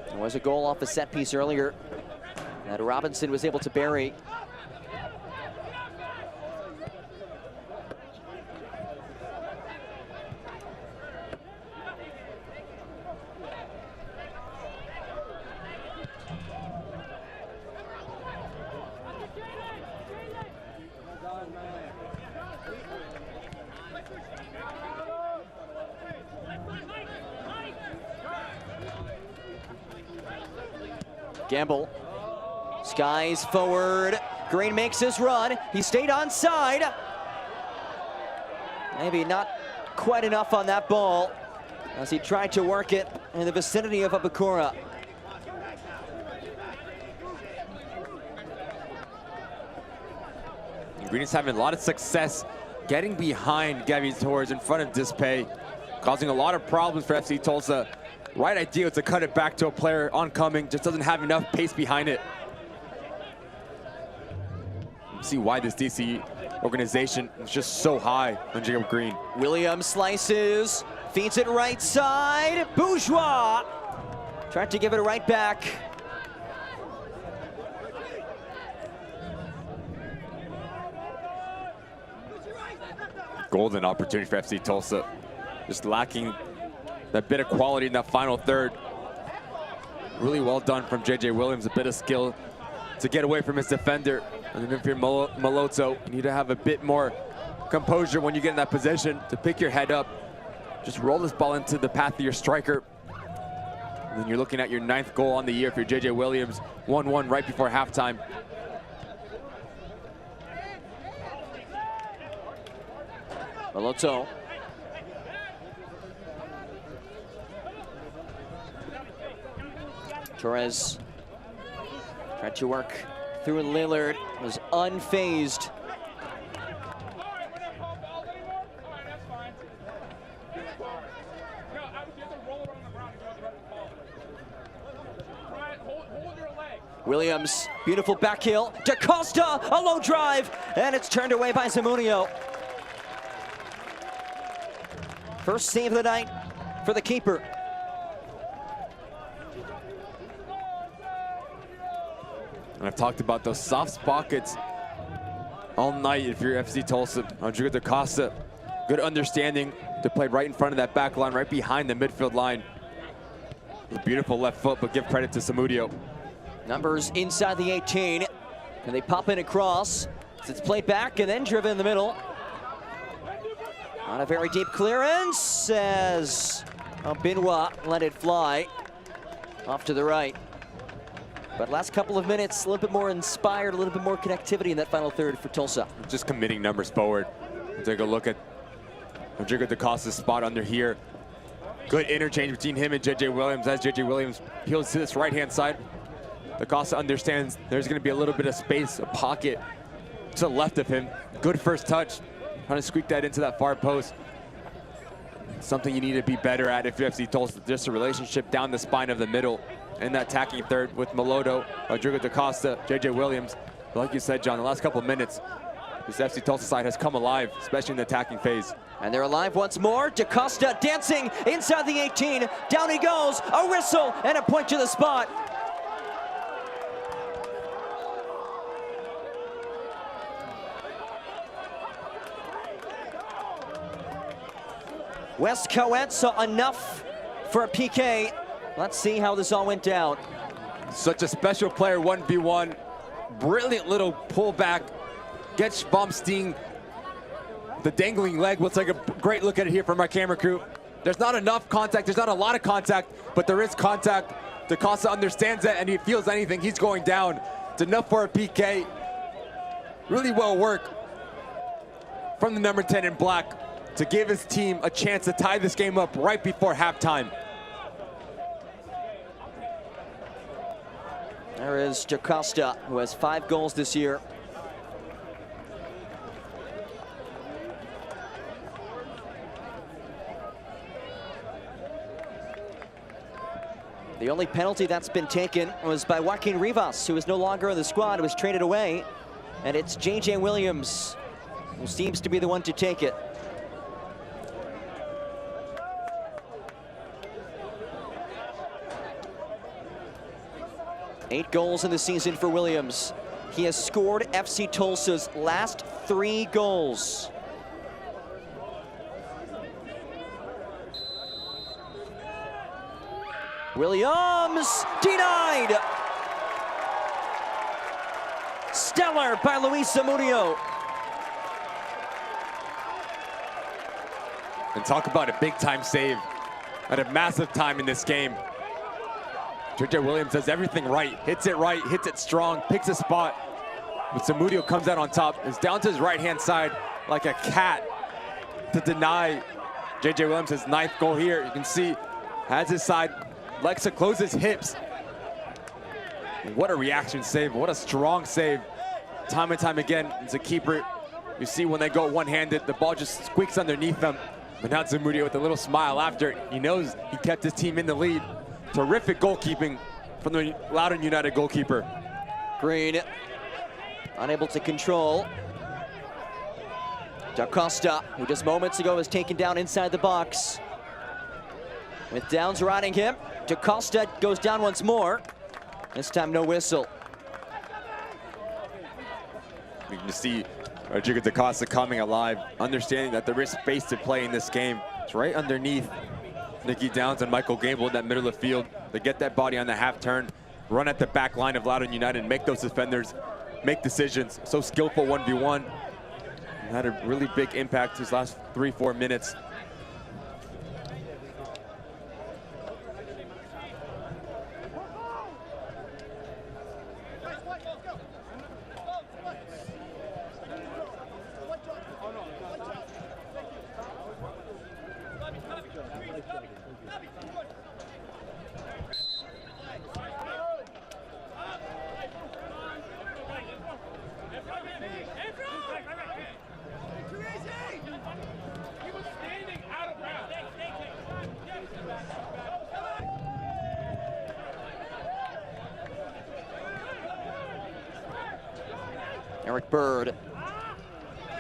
There was a goal off a set piece earlier that Robinson was able to bury. Gamble skies forward. Green makes his run. He stayed onside. Maybe not quite enough on that ball as he tried to work it in the vicinity of Abukura. Green is having a lot of success getting behind Gabby Torres in front of Dispay, causing a lot of problems for FC Tulsa. Right idea to cut it back to a player oncoming, just doesn't have enough pace behind it. You see why this DC organization is just so high on Jacob Green. Williams slices, feeds it right side. Bourgeois tried to give it right back. Golden opportunity for FC Tulsa, just lacking that bit of quality in that final third. Really well done from JJ Williams, a bit of skill to get away from his defender. And then if you're Moloto, you need to have a bit more composure when you get in that position to pick your head up. Just roll this ball into the path of your striker. And then you're looking at your 9th goal on the year for JJ Williams, 1-1 right before halftime. Moloto. Torres tried to work through Lillard, was unfazed Williams, beautiful back heel. DaCosta, a low drive, and it's turned away by Zamudio. First save of the night for the keeper. And I've talked about those soft pockets all night if you're FC Tulsa. Rodrigo DaCosta, good understanding to play right in front of that back line, right behind the midfield line. A beautiful left foot, but give credit to Zamudio. Numbers inside the 18, and they pop in across. It's played back and then driven in the middle. On a very deep clearance as Benoit let it fly off to the right. But last couple of minutes, a little bit more inspired, a little bit more connectivity in that final third for Tulsa. Just committing numbers forward. We'll take a look at Rodrigo DaCosta's spot under here. Good interchange between him and JJ Williams as JJ Williams peels to this right-hand side. DaCosta understands there's going to be a little bit of space, a pocket to the left of him. Good first touch, trying to squeak that into that far post. Something you need to be better at if you're FC Tulsa, just a relationship down the spine of the middle and that attacking third with Melodo, Rodrigo DaCosta, JJ Williams. But like you said, John, the last couple of minutes, this FC Tulsa side has come alive, especially in the attacking phase. And they're alive once more. DaCosta dancing inside the 18. Down he goes, a whistle and a point to the spot. West Coed saw enough for a PK. Let's see how this all went down. Such a special player, 1v1. Brilliant little pullback. Gets Baumsteen the dangling leg. We'll take a great look at it here from our camera crew. There's not enough contact. There's not a lot of contact, but there is contact. DaCosta understands that, and he feels anything. He's going down. It's enough for a PK. Really well worked from the number 10 in black to give his team a chance to tie this game up right before halftime. There is DaCosta, who has 5 goals this year. The only penalty that's been taken was by Joaquin Rivas, who is no longer in the squad, was traded away. And it's JJ Williams, who seems to be the one to take it. Eight goals in the season for Williams. He has scored FC Tulsa's last 3 goals. Williams denied. Stellar by Luis Zamudio. And talk about a big time save at a massive time in this game. JJ Williams does everything right, hits it strong, picks a spot. But Zamudio comes out on top. It's down to his right-hand side like a cat to deny JJ Williams his 9th goal here. You can see, has his side, likes to close his hips. What a reaction save, what a strong save. Time and time again, as a keeper, you see when they go one-handed, the ball just squeaks underneath them. But now Zamudio with a little smile after. He knows he kept his team in the lead. Terrific goalkeeping from the Loudoun United goalkeeper. Green, unable to control. DaCosta, who just moments ago was taken down inside the box. With Downs riding him, DaCosta goes down once more. This time no whistle. You can see Rodrigo DaCosta coming alive, understanding that there is space to play in this game. It's right underneath Nicky Downs and Michael Gamble in that middle of the field. They get that body on the half turn, run at the back line of Loudoun United, and make those defenders make decisions. So skillful 1v1. Had a really big impact his last 3-4 minutes. Eric Bird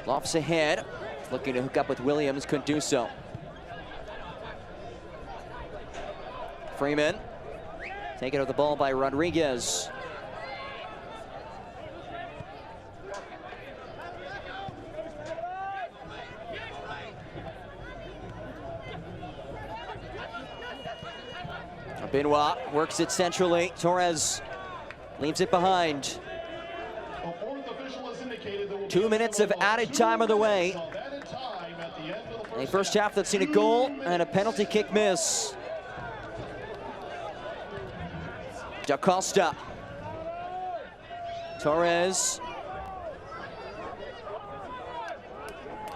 lofts ahead, looking to hook up with Williams, couldn't do so. Freeman, taken out the ball by Rodriguez. Benoit works it centrally. Torres leaves it behind. 2 minutes of added time on the way. A first half that's seen a goal and a penalty kick miss. Da Costa. Torres.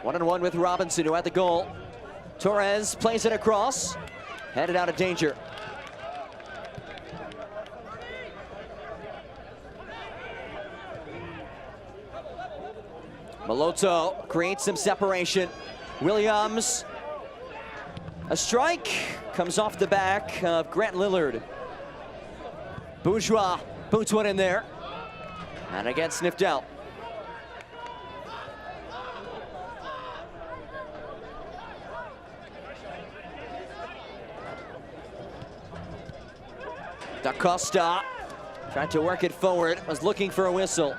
1-on-1 with Robinson, who had the goal. Torres plays it across, headed out of danger. Maloto creates some separation. Williams, a strike, comes off the back of Grant Lillard. Bourgeois boots one in there, and again sniffed out. Da Costa tried to work it forward, was looking for a whistle.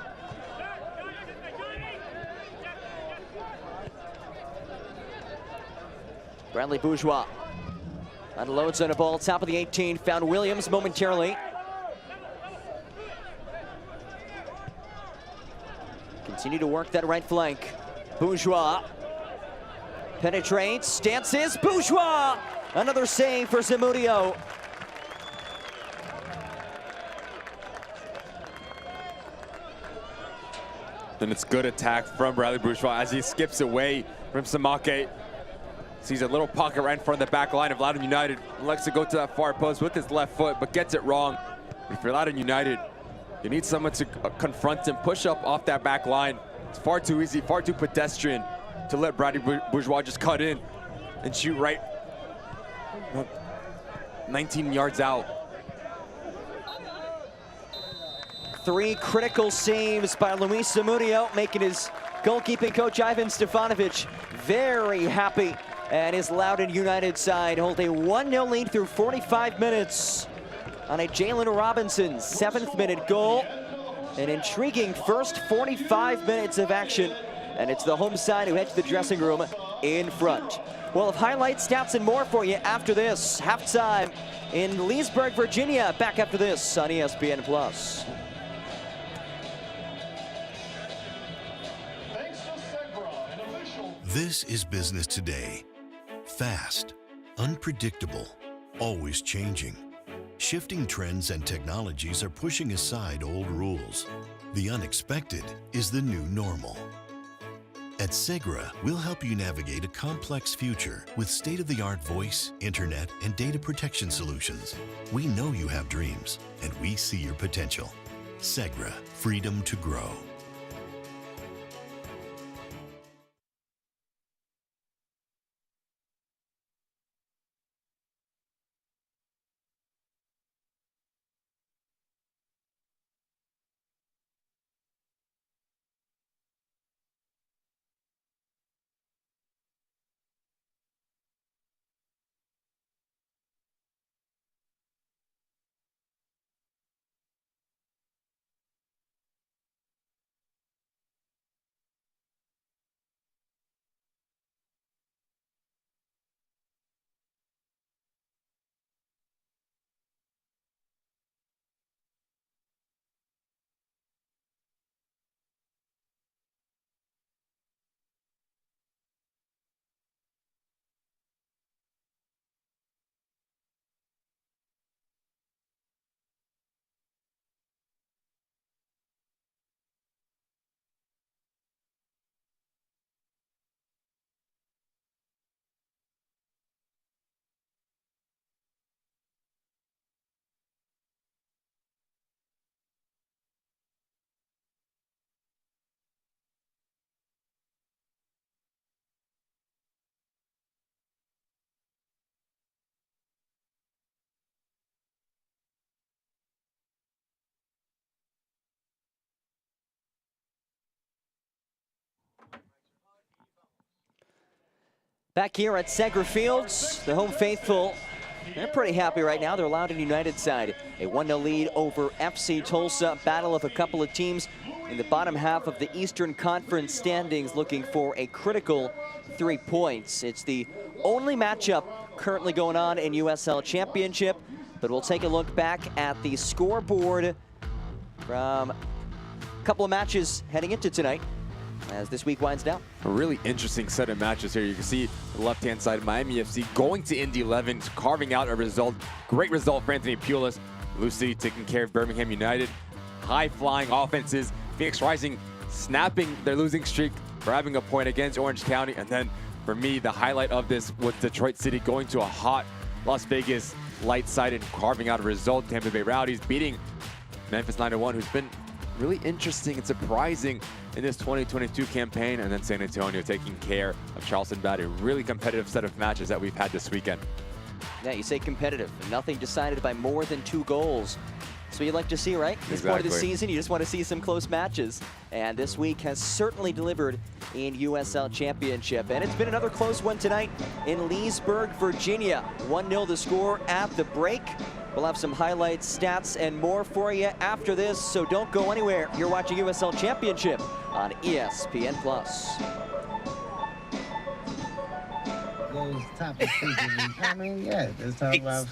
Bradley Bourgeois unloads on a ball, top of the 18, found Williams momentarily. Continue to work that right flank. Bourgeois penetrates, dances, Bourgeois! Another save for Zamudio. Then it's good attack from Bradley Bourgeois as he skips away from Samake. Sees a little pocket right in front of the back line of Loudoun United. Likes to go to that far post with his left foot, but gets it wrong. If you're Loudoun United, you need someone to confront him, push up off that back line. It's far too easy, far too pedestrian to let Bradley Bourgeois just cut in and shoot right 19 yards out. 3 critical saves by Luis Zamudio, making his goalkeeping coach Ivan Stefanovic very happy. And his Loudoun United side hold a 1-0 lead through 45 minutes on a Jalen Robinson 7th minute goal. An intriguing first 45 minutes of action, and it's the home side who heads to the dressing room in front. We'll have highlights, stats, and more for you after this. Halftime in Leesburg, Virginia. Back after this on ESPN+. This is business today. Fast, unpredictable, always changing. Shifting trends and technologies are pushing aside old rules. The unexpected is the new normal. At Segra, we'll help you navigate a complex future with state-of-the-art voice, internet, and data protection solutions. We know you have dreams, and we see your potential. Segra, freedom to grow. Back here at Segra Fields, the home faithful, they're pretty happy right now. They're Loudoun United side. A 1-0 lead over FC Tulsa. Battle of a couple of teams in the bottom half of the Eastern Conference standings looking for a critical 3 points. It's the only matchup currently going on in USL Championship, but we'll take a look back at the scoreboard from a couple of matches heading into tonight as this week winds down. A really interesting set of matches here. You can see the left-hand side, Miami FC going to Indy 11, carving out a result. Great result for Anthony Pulis. Lucy taking care of Birmingham United. High-flying offenses. Phoenix Rising snapping their losing streak, grabbing a point against Orange County. And then, for me, the highlight of this was Detroit City going to a hot Las Vegas light side and carving out a result. Tampa Bay Rowdies beating Memphis 9-1, who's been really interesting and surprising in this 2022 campaign, and then San Antonio taking care of Charleston Battery. Really competitive set of matches that we've had this weekend. Yeah, you say competitive. Nothing decided by more than 2 goals. That's what you like to see, right? This point of the season, you just want to see some close matches. And this week has certainly delivered in USL Championship. And it's been another close one tonight in Leesburg, Virginia. 1-0 the score at the break. We'll have some highlights, stats, and more for you after this, so don't go anywhere. You're watching USL Championship on ESPN+. Those topics, I mean, yeah, let's talk about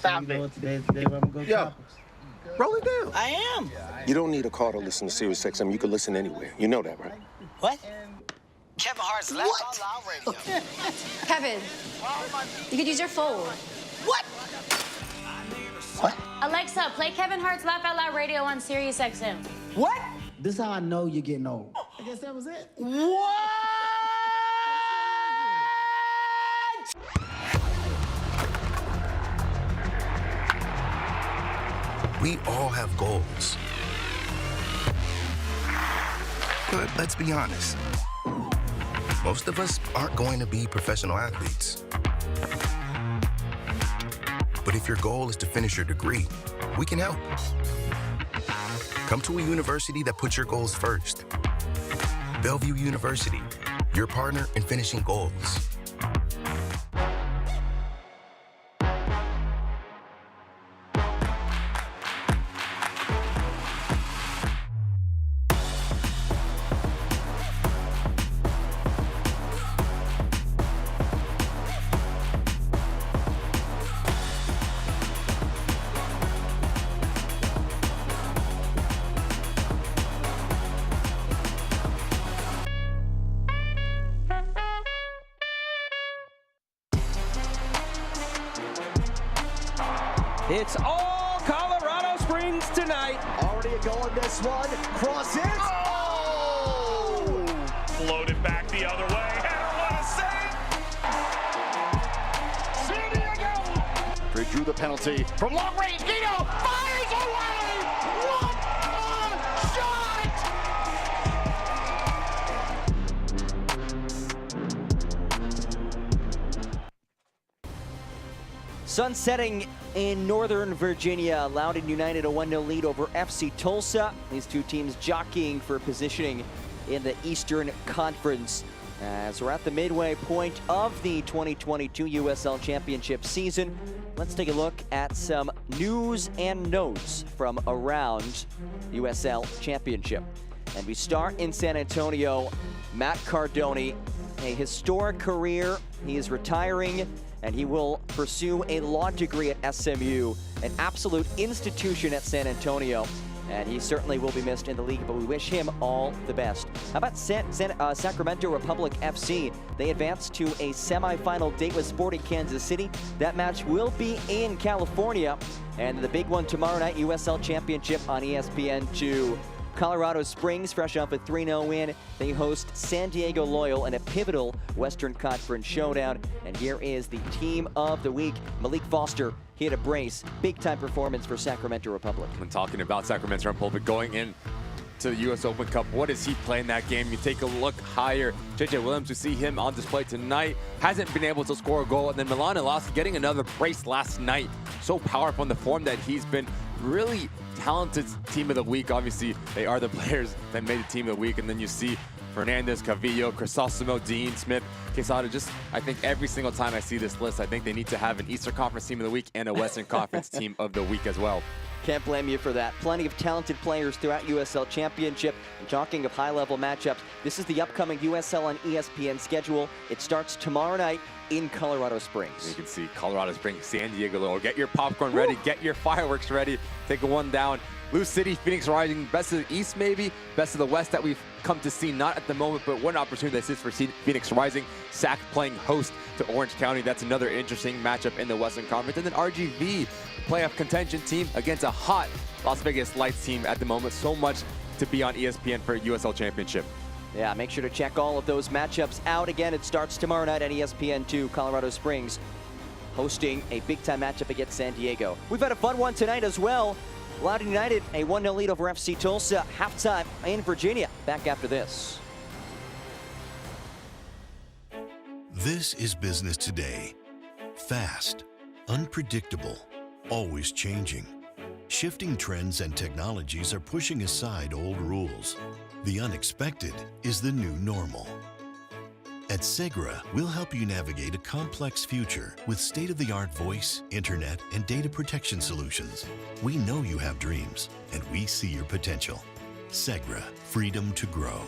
today when we go topics. Roll it down. I am. You don't need a car to listen to Sirius XM. You can listen anywhere. You know that, right? What? Kevin Hart's Laugh Out Loud Radio. Kevin, you could use your phone. What? What? Alexa, play Kevin Hart's Laugh Out Loud Radio on Sirius XM. What? This is how I know you're getting old. I guess that was it. What? We all have goals. But let's be honest. Most of us aren't going to be professional athletes. But if your goal is to finish your degree, we can help. Come to a university that puts your goals first. Bellevue University, your partner in finishing goals. It's all Colorado Springs tonight. Already going this one. Cross it. Oh! Floated back the other way. Header, what a save! San Diego! They drew the penalty from long range. Guido fires away! What a shot! Sun setting in Northern Virginia. Loudoun United a 1-0 lead over FC Tulsa. These two teams jockeying for positioning in the Eastern Conference. As we're at the midway point of the 2022 USL Championship season, let's take a look at some news and notes from around USL Championship. And we start in San Antonio. Matt Cardoni, a historic career. He is retiring, and he will pursue a law degree at SMU, an absolute institution at San Antonio. And he certainly will be missed in the league, but we wish him all the best. How about Sacramento Republic FC? They advanced to a semifinal date with Sporting Kansas City. That match will be in California. And the big one tomorrow night, USL Championship on ESPN2. Colorado Springs, fresh off a 3-0 win. They host San Diego Loyal in a pivotal Western Conference showdown. And here is the team of the week. Malik Foster hit a brace. Big-time performance for Sacramento Republic. When talking about Sacramento Republic going in to the U.S. Open Cup, what does he play in that game? You take a look higher. J.J. Williams, we see him on display tonight, hasn't been able to score a goal. And then Milan Elassi getting another brace last night. So powerful in the form that he's been, really talented team of the week. Obviously, they are the players that made the team of the week. And then you see Fernandez, Cavillo, Crisosimo, Dean, Smith, Quesada. Just, I think every single time I see this list, I think they need to have an Eastern Conference team of the week and a Western Conference team of the week as well. Can't blame you for that. Plenty of talented players throughout USL Championship. And talking of high-level matchups, this is the upcoming USL on ESPN schedule. It starts tomorrow night in Colorado Springs. You can see Colorado Springs, San Diego Little. Get your popcorn ready, get your fireworks ready, take one down. Lou City, Phoenix Rising, best of the East maybe, best of the West that we've come to see, not at the moment, but one opportunity that sits for Phoenix Rising. SAC playing host to Orange County. That's another interesting matchup in the Western Conference. And then RGV, playoff contention team against a hot Las Vegas Lights team at the moment. So much to be on ESPN for USL Championship. Yeah, make sure to check all of those matchups out. Again, it starts tomorrow night on ESPN2, Colorado Springs, hosting a big-time matchup against San Diego. We've had a fun one tonight as well. Loudoun United, a 1-0 lead over FC Tulsa, halftime in Virginia. Back after this. This is business today. Fast, unpredictable, always changing. Shifting trends and technologies are pushing aside old rules. The unexpected is the new normal. At Segra, we'll help you navigate a complex future with state-of-the-art voice, internet, and data protection solutions. We know you have dreams, and we see your potential. Segra, freedom to grow.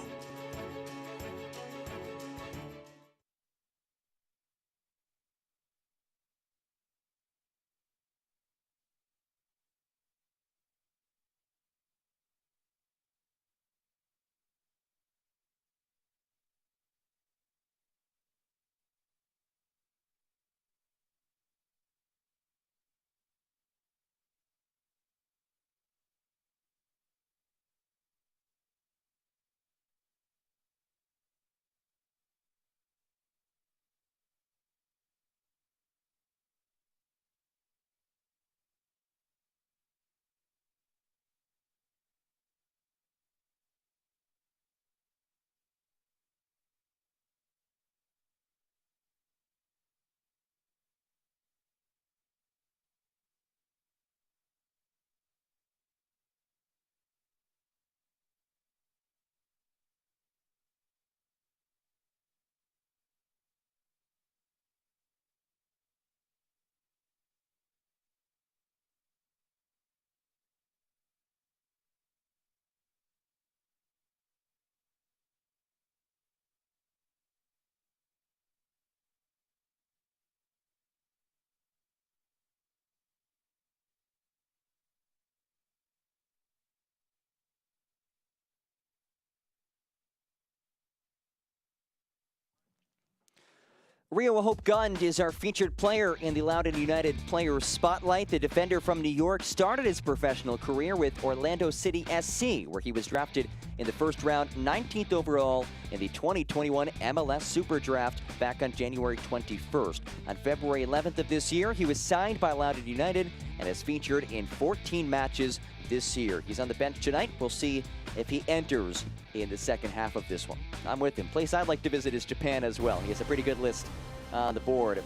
Rio Hope Gund is our featured player in the Loudoun United Player Spotlight. The defender from New York started his professional career with Orlando City SC, where he was drafted in the first round, 19th overall in the 2021 MLS Super Draft back on January 21st. On February 11th of this year, he was signed by Loudoun United and is featured in 14 matches this year. He's on the bench tonight. We'll see if he enters in the second half of this one. I'm with him. Place I'd like to visit is Japan as well. He has a pretty good list on the board.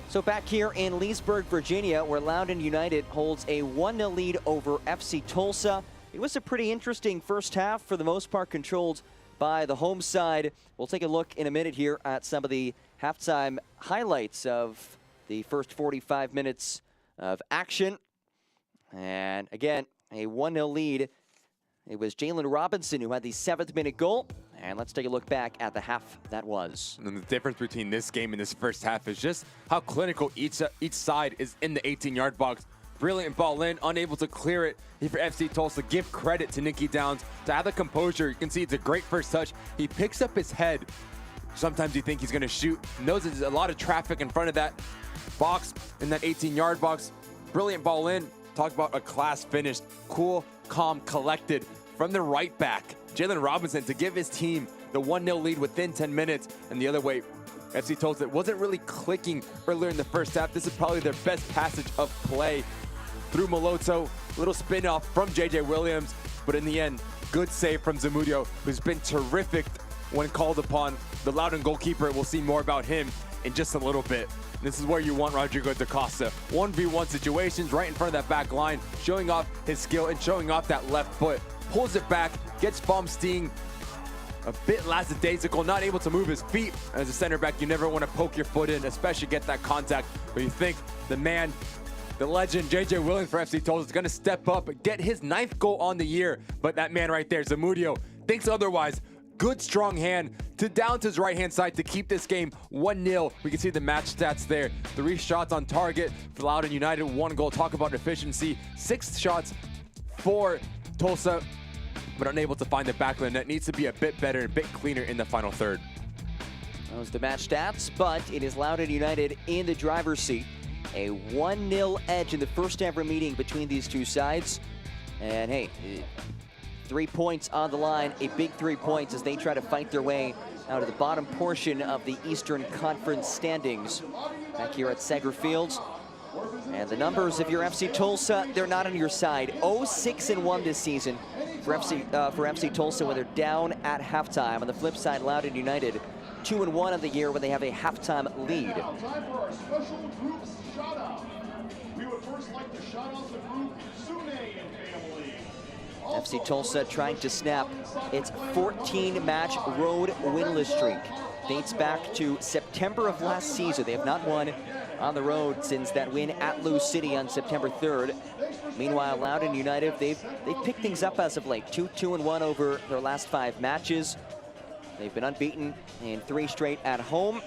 So back here in Leesburg, Virginia, where Loudoun United holds a 1-0 lead over FC Tulsa. It was a pretty interesting first half, for the most part controlled by the home side. We'll take a look in a minute here at some of the halftime highlights of the first 45 minutes of action. And again, a 1-0 lead. It was Jalen Robinson who had the 7th-minute goal. And let's take a look back at the half that was. And the difference between this game and this first half is just how clinical each side is in the 18-yard box. Brilliant ball in, unable to clear it. Here for FC Tulsa, give credit to Nicky Downs to have the composure. You can see it's a great first touch. He picks up his head. Sometimes you think he's going to shoot. Knows there's a lot of traffic in front of that box, in that 18-yard box. Brilliant ball in. Talk about a class finish. Cool, calm, collected from the right back, Jalen Robinson, to give his team the 1-0 lead within 10 minutes. And the other way, FC Tulsa wasn't really clicking earlier in the first half. This is probably their best passage of play through Moloto. Little spin off from JJ Williams, but in the end, good save from Zamudio, who's been terrific when called upon. The Loudoun goalkeeper, we'll see more about him in just a little bit. This is where you want Rodrigo da Costa. 1v1 situations right in front of that back line, showing off his skill and showing off that left foot. Pulls it back, gets Vom Steen a bit lackadaisical, not able to move his feet. As a center back, you never want to poke your foot in, especially get that contact. But you think the man, the legend, JJ Williams for FC Tulsa is going to step up and get his 9th goal on the year. But that man right there, Zamudio, thinks otherwise. Good strong hand to down to his right-hand side to keep this game 1-0. We can see the match stats there. 3 shots on target for Loudoun United, 1 goal. Talk about efficiency. 6 shots for Tulsa, but unable to find the back of the net. Needs to be a bit better and a bit cleaner in the final third. Those the match stats, but it is Loudoun United in the driver's seat. A 1-0 edge in the first ever meeting between these two sides. And hey, 3 points on the line, a big 3 points as they try to fight their way out of the bottom portion of the Eastern Conference standings. Back here at Segra Fields. And the numbers, if you're FC Tulsa, they're not on your side. 0-6-1 this season for FC Tulsa when they're down at halftime. On the flip side, Loudoun United 2-1 on the year when they have a halftime lead. We would first like to shout out the group Sune and family. FC Tulsa trying to snap its 14-match road winless streak. Dates back to September of last season. They have not won on the road since that win at Lou City on September 3rd. Meanwhile, Loudoun United, they've picked things up as of late. 2-1 over their last 5 matches. They've been unbeaten in 3 straight at home.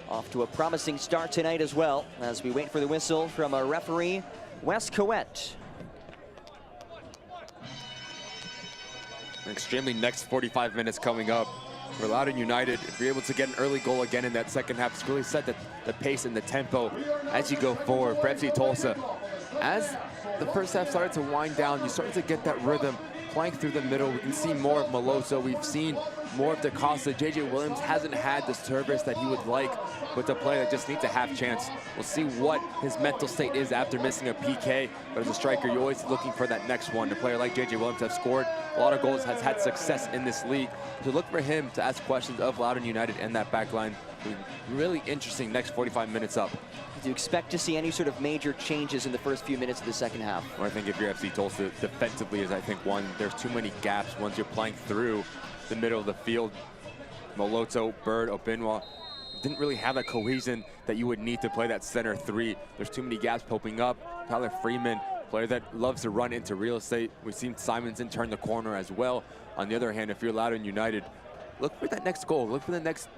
Off to a promising start tonight as well, as we wait for the whistle from our referee, Wes Coet. An extremely next 45 minutes coming up for Loudoun United. If you're able to get an early goal again in that second half, it's really set the pace and the tempo as you go forward for FC Tulsa. As the first half started to wind down, you started to get that rhythm playing through the middle. We can see more of Maloso. We've seen more of da Costa. JJ Williams hasn't had the service that he would like with a player that just needs a half chance. We'll see what his mental state is after missing a PK, but as a striker, you're always looking for that next one. A player like JJ Williams has scored a lot of goals, has had success in this league. So look for him to ask questions of Loudoun United and that back line. Really interesting next 45 minutes up. Do you expect to see any sort of major changes in the first few minutes of the second half? Well, I think if you're FC Tulsa, defensively is, I think, one, there's too many gaps once you're playing through the middle of the field. Moloto, Bird, Obinwa didn't really have that cohesion that you would need to play that center 3. There's too many gaps popping up. Tyler Freeman, player that loves to run into real estate. We've seen Simonson turn the corner as well. On the other hand, if you're Loudoun United, look for that next goal. Look for the next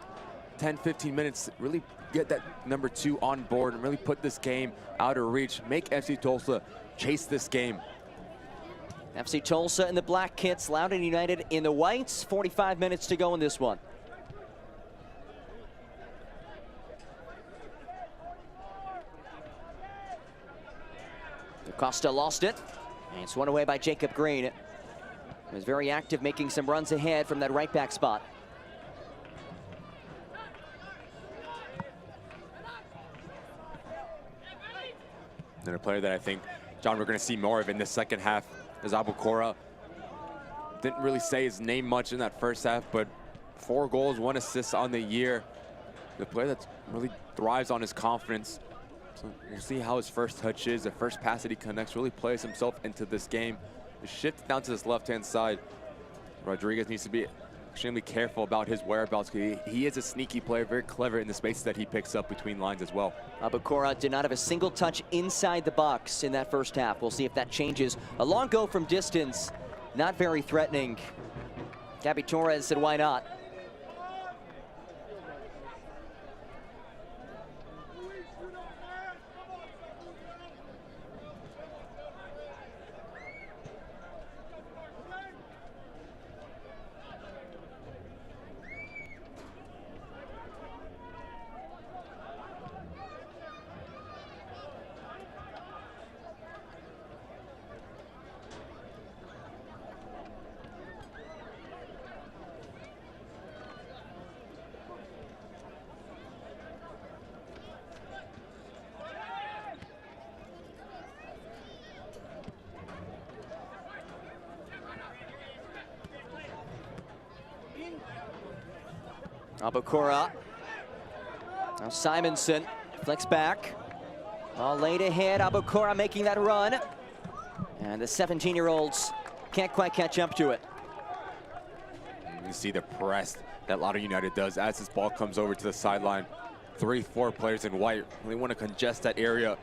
10-15 minutes, really get that number 2 on board and really put this game out of reach. Make FC Tulsa chase this game. FC Tulsa in the black kits, Loudoun United in the whites. 45 minutes to go in this one. Costa lost it, and it's won away by Jacob Green. He was very active, making some runs ahead from that right back spot. And a player that I think, John, we're going to see more of in this second half is Abukora. Didn't really say his name much in that first half, but 4 goals, 1 assist on the year. The player that really thrives on his confidence. So we'll see how his first touch is, the first pass that he connects, really plays himself into this game. The shift down to this left-hand side. Rodriguez needs to be extremely careful about his whereabouts. He is a sneaky player, very clever in the spaces that he picks up between lines as well. Abukora did not have a single touch inside the box in that first half. We'll see if that changes. A long go from distance, not very threatening. Gabby Torres said, why not? Abukora. Now Simonson Flicks back. All laid ahead. Abukora making that run. And the 17-year-olds can't quite catch up to it. You see the press that Loudoun United does as this ball comes over to the sideline. 3-4 players in white. They want to congest that area.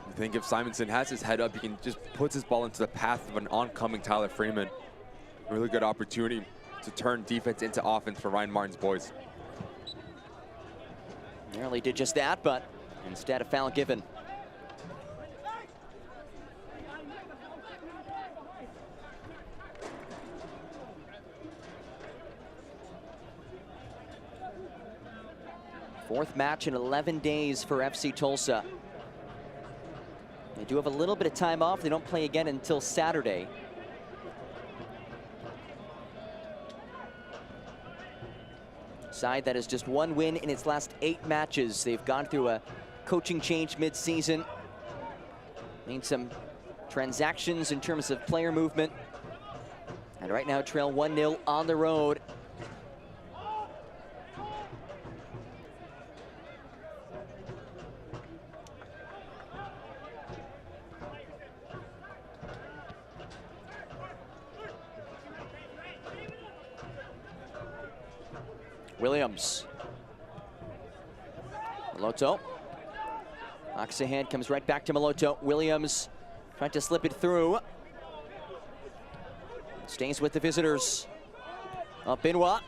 I think if Simonson has his head up, he can just put his ball into the path of an oncoming Tyler Freeman. Really good opportunity to turn defense into offense for Ryan Martin's boys. Nearly did just that, but instead a foul given. Fourth match in 11 days for FC Tulsa. They do have a little bit of time off. They don't play again until Saturday. Side that has just one win in its last 8 matches. They've gone through a coaching change mid-season. Made some transactions in terms of player movement. And right now trail 1-0 on the road. Williams. Maloto. Knocks ahead, comes right back to Maloto. Williams trying to slip it through. Stays with the visitors. Benoit.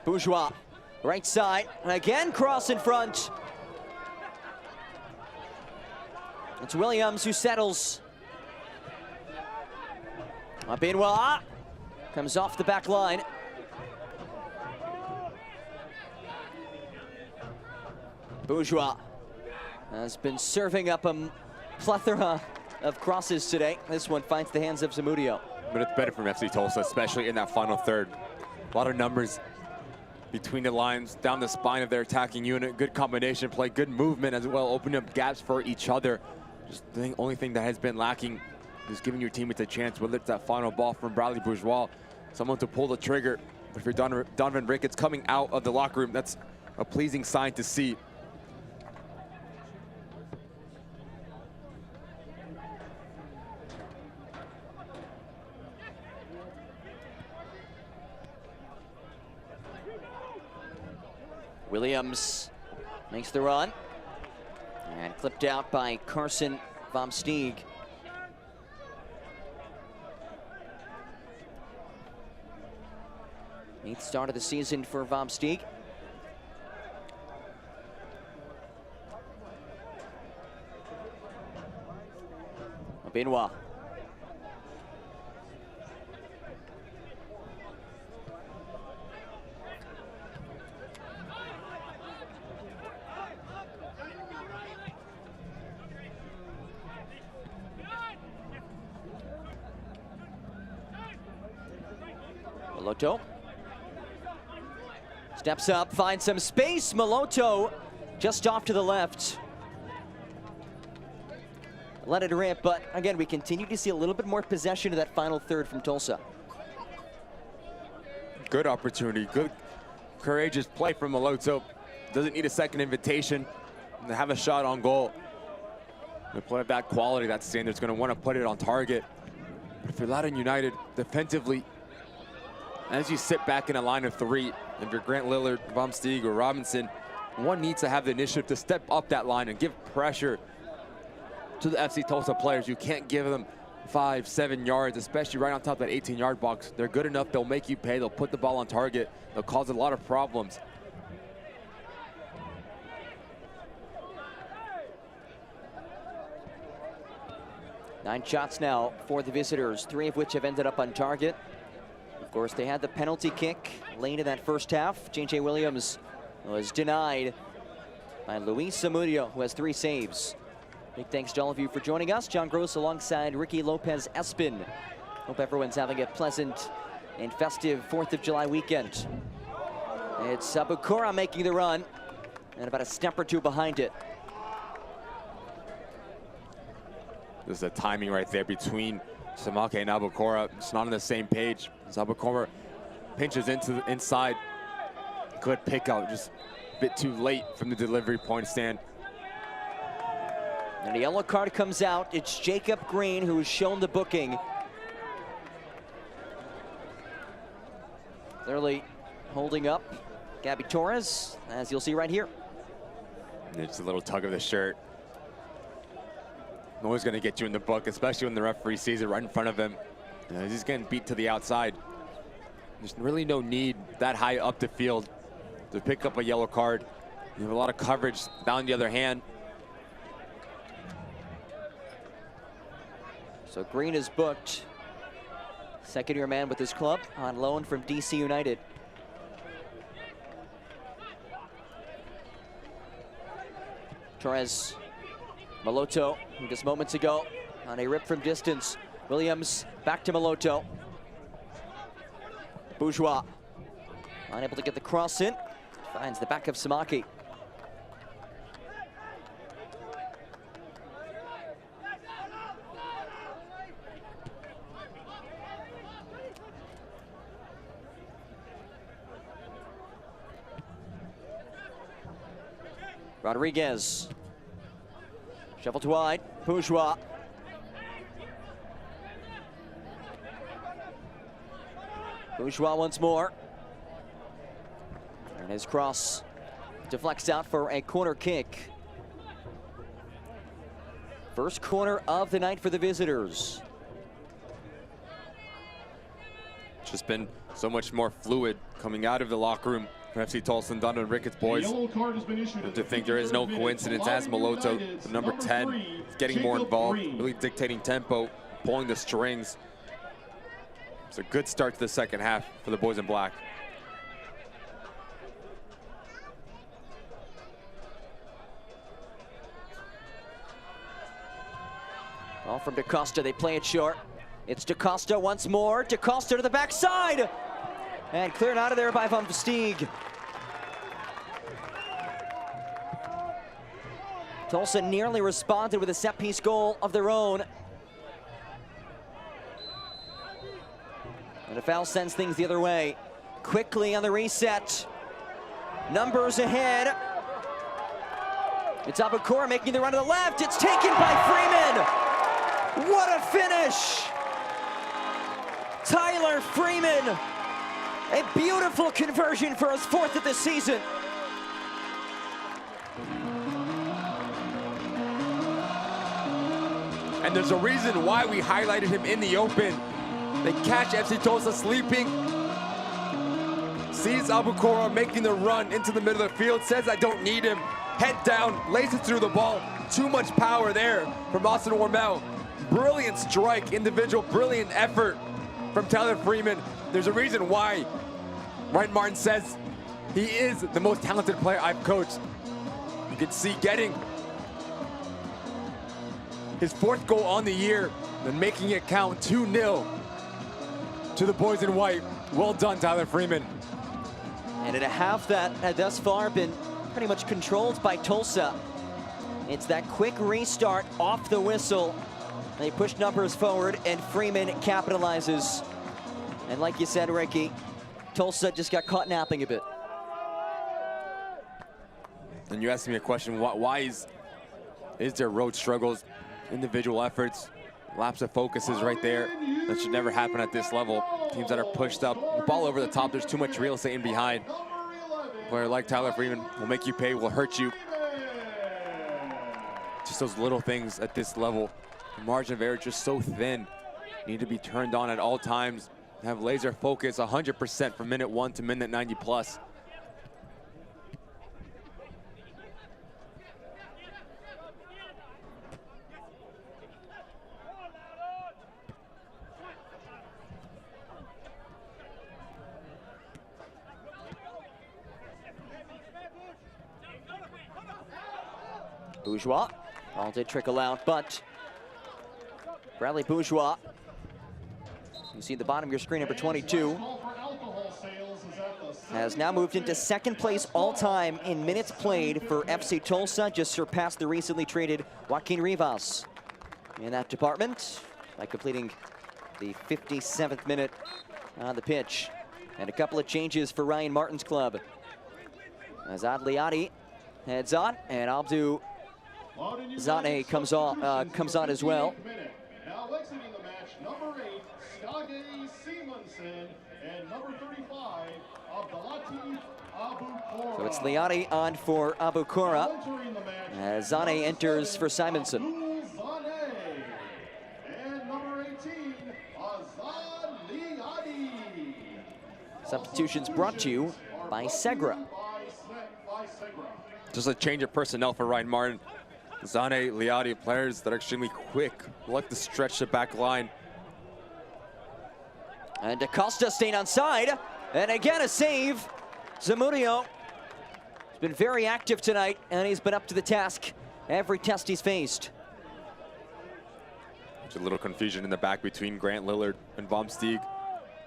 Bourgeois. Right side. And again, cross in front. It's Williams who settles. Benoit comes off the back line. Bourgeois has been serving up a plethora of crosses today. This one finds the hands of Zamudio. But it's better from FC Tulsa, especially in that final third. A lot of numbers between the lines, down the spine of their attacking unit. Good combination play, good movement as well, opening up gaps for each other. Just the only thing that has been lacking is giving your teammates a chance, whether it's that final ball from Bradley Bourgeois, someone to pull the trigger. If you're Donovan Ricketts coming out of the locker room, that's a pleasing sign to see. Williams makes the run and clipped out by Carson Vomsteeg. Eighth start of the season for Vomsteeg. Benoit. Maloto steps up, finds some space. Maloto just off to the left. Let it rip, but again, we continue to see a little bit more possession of that final third from Tulsa. Good opportunity, good courageous play from Maloto. Doesn't need a second invitation to have a shot on goal. A play of that quality, that standard's going to want to put it on target. But if you're Loudoun United defensively, as you sit back in a line of 3, if you're Grant Lillard, Vomsteeg, or Robinson, one needs to have the initiative to step up that line and give pressure to the FC Tulsa players. You can't give them 5-7 yards, especially right on top of that 18-yard box. They're good enough, they'll make you pay, they'll put the ball on target, they'll cause a lot of problems. Nine shots now for the visitors, 3 of which have ended up on target. Of course, they had the penalty kick late in that first half. J.J. Williams was denied by Luis Zamudio, who has 3 saves. Big thanks to all of you for joining us. John Gross alongside Ricky Lopez Espin. Hope everyone's having a pleasant and festive 4th of July weekend. It's Abukora making the run, and about a step or 2 behind it. There's a timing right there between Samake and Abukora. It's not on the same page. As Abukora pinches into the inside. Good pick out, just bit too late from the delivery point stand. And a yellow card comes out. It's Jacob Green who has shown the booking. Clearly holding up Gabby Torres, as you'll see right here. And it's a little tug of the shirt. Always going to get you in the book, especially when the referee sees it right in front of him. You know, he's getting beat to the outside. There's really no need that high up the field to pick up a yellow card. You have a lot of coverage down the other hand. So Green is booked. Second-year man with his club on loan from DC United. Torres, Maloto, just moments ago on a rip from distance. Williams back to Maloto. Bourgeois, unable to get the cross in. Finds the back of Samaki. Rodriguez. Shuffled wide. Bourgeois. Bourgeois once more. And his cross deflects out for a corner kick. First corner of the night for the visitors. It's just been so much more fluid coming out of the locker room for FC Tulsa and Donovan Ricketts boys. To think there is no coincidence as Maloto, the number 10, is getting more involved, really dictating tempo, pulling the strings. It's a good start to the second half for the boys in black. Ball from DaCosta, they play it short. It's DaCosta once more. DaCosta to the backside. And cleared out of there by Van Versteeg. Tulsa nearly responded with a set-piece goal of their own. And a foul sends things the other way. Quickly on the reset. Numbers ahead. It's Abukora making the run to the left. It's taken by Freeman. What a finish! Tyler Freeman. A beautiful conversion for his fourth of the season. And there's a reason why we highlighted him in the open. They catch FC Tulsa sleeping. Sees Abukora making the run into the middle of the field, says I don't need him. Head down, lays it through the ball. Too much power there from Austin Wormel. Brilliant strike, individual, brilliant effort from Tyler Freeman. There's a reason why Ryan Martin says he is the most talented player I've coached. You can see getting his fourth goal on the year and making it count 2-0 to the boys in white. Well done, Tyler Freeman. And in a half that had thus far been pretty much controlled by Tulsa. It's that quick restart off the whistle. They push numbers forward and Freeman capitalizes. And like you said, Ricky, Tulsa just got caught napping a bit. And you asked me a question, why is there road struggles, individual efforts, lapse of focus is right there. That should never happen at this level. Teams that are pushed up, the ball over the top, there's too much real estate in behind. A player like Tyler Freeman will make you pay, will hurt you. Just those little things at this level. The margin of error just so thin. Need to be turned on at all times. Have laser focus 100% from minute 1 to minute 90 plus. Bourgeois, ball did trickle out, but Bradley Bourgeois, you see the bottom of your screen, number 22, has now moved into second place all-time in minutes played for FC Tulsa, just surpassed the recently traded Joaquin Rivas in that department by completing the 57th minute on the pitch. And a couple of changes for Ryan Martin's club. Azad Liati heads on, and Abdu Zane comes on as well. Now exiting the match, number 8, Stage Simonsen, and number 35, Abdalati Abukora. So it's Liati on for Abukora. As Zane enters for Simonson. And number 18, Azad Liati. Substitutions brought to you by Segra. Just a change of personnel for Ryan Martin. Zane, Liati, players that are extremely quick, like to stretch the back line. And DaCosta staying on side, and again a save. Zamudio has been very active tonight, and he's been up to the task every test he's faced. There's a little confusion in the back between Grant Lillard and Vomsteeg.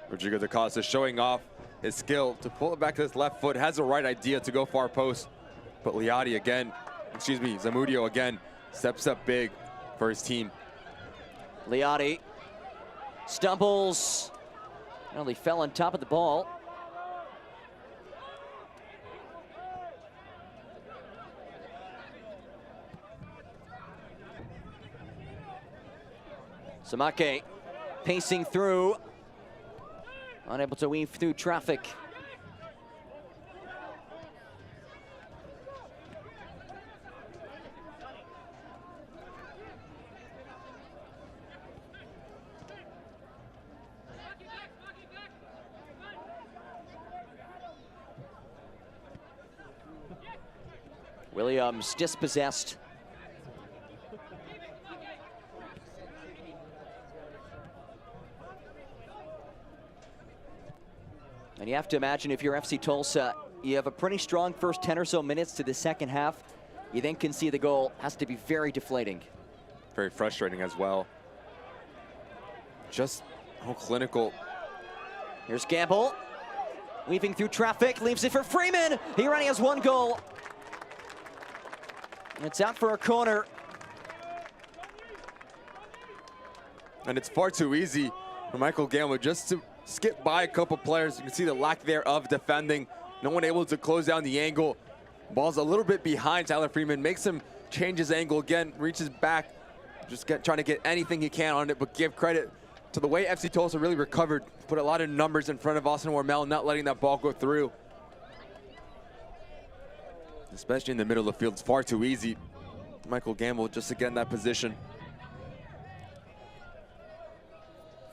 Rodrigo DaCosta showing off his skill to pull it back to his left foot, has the right idea to go far post, but Liati again, Zamudio again, steps up big for his team. Liati stumbles, only fell on top of the ball. Samake pacing through, unable to weave through traffic. Williams dispossessed. And you have to imagine, if you're FC Tulsa, you have a pretty strong first 10 or so minutes to the second half. You then can see the goal. Has to be very deflating. Very frustrating as well. Just how clinical. Here's Gamble, weaving through traffic, leaves it for Freeman. He already has one goal. It's out for a corner. And it's far too easy for Michael Gamble just to skip by a couple players. You can see the lack there of defending. No one able to close down the angle. Ball's a little bit behind Tyler Freeman. Makes him change his angle again, reaches back. Just trying to get anything he can on it, but give credit to the way FC Tulsa really recovered. Put a lot of numbers in front of Austin Wormel, not letting that ball go through. Especially in the middle of the field, it's far too easy. Michael Gamble just to get in that position.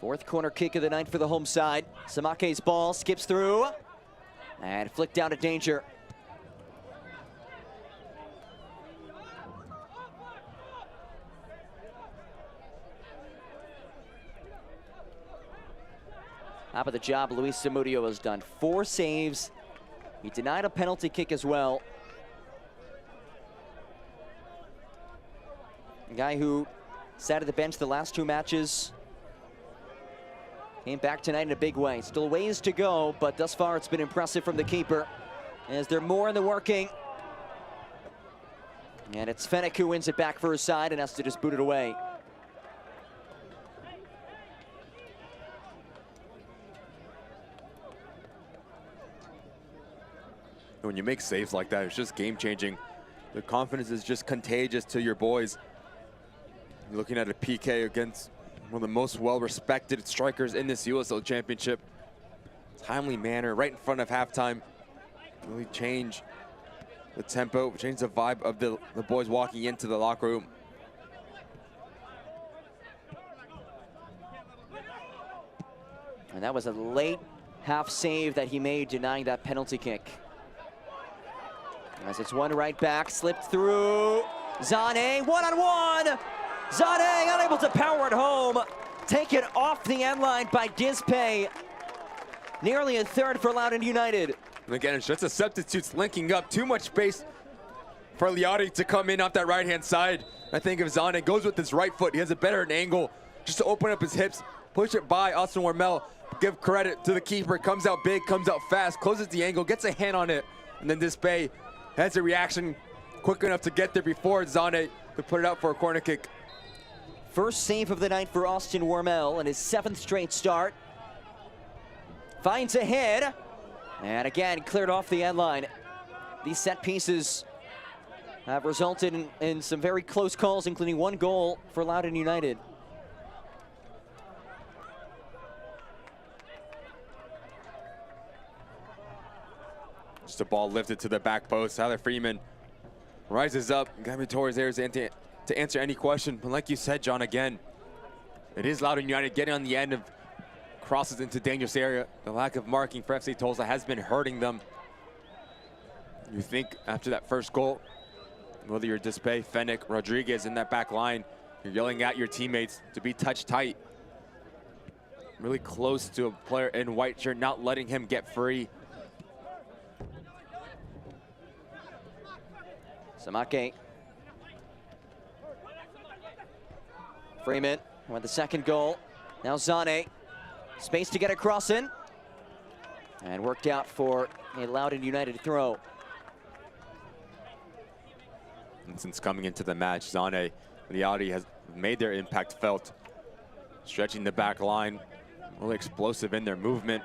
Fourth corner kick of the night for the home side. Samake's ball skips through and flicked out of danger. How about the job Luis Zamudio has done? 4 saves. He denied a penalty kick as well. A guy who sat at the bench the last 2 matches. Came back tonight in a big way. Still ways to go, but thus far it's been impressive from the keeper. As they're more in the working. And it's Fennick who wins it back for his side and has to just boot it away. When you make saves like that, it's just game-changing. The confidence is just contagious to your boys. You're looking at a PK against one of the most well-respected strikers in this USL Championship. Timely manner, right in front of halftime. Really change the tempo, change the vibe of the boys walking into the locker room. And that was a late half save that he made, denying that penalty kick. As it's one right back, slipped through. Zane, one-on-one. Zane unable to power it home. Taken off the end line by Dispay. Nearly a third for Loudoun United. And again, it's just the substitutes linking up. Too much space for Liati to come in off that right-hand side. I think if Zane goes with his right foot, he has a better angle just to open up his hips, push it by Austin Wormel. Give credit to the keeper. Comes out big, comes out fast, closes the angle, gets a hand on it. And then Dispay has a reaction quick enough to get there before Zane to put it out for a corner kick. First save of the night for Austin Wormel in his 7th straight start. Finds a head, and again cleared off the end line. these set pieces have resulted in some very close calls, including one goal for Loudoun United. Just a ball lifted to the back post. Tyler Freeman rises up, got me towards there to answer any question. But like you said, John, again, it is Loudoun United getting on the end of crosses into dangerous area. The lack of marking for FC Tulsa has been hurting them. You think after that first goal, whether you're Dispay, Fennick, Rodriguez in that back line, you're yelling at your teammates to be touch tight. Really close to a player in white shirt, not letting him get free. Samake. Freeman with the second goal. Now Zane. Space to get a cross in. And worked out for a Loudoun United throw. And since coming into the match, Zane, the Audi has made their impact felt. Stretching the back line, really explosive in their movement.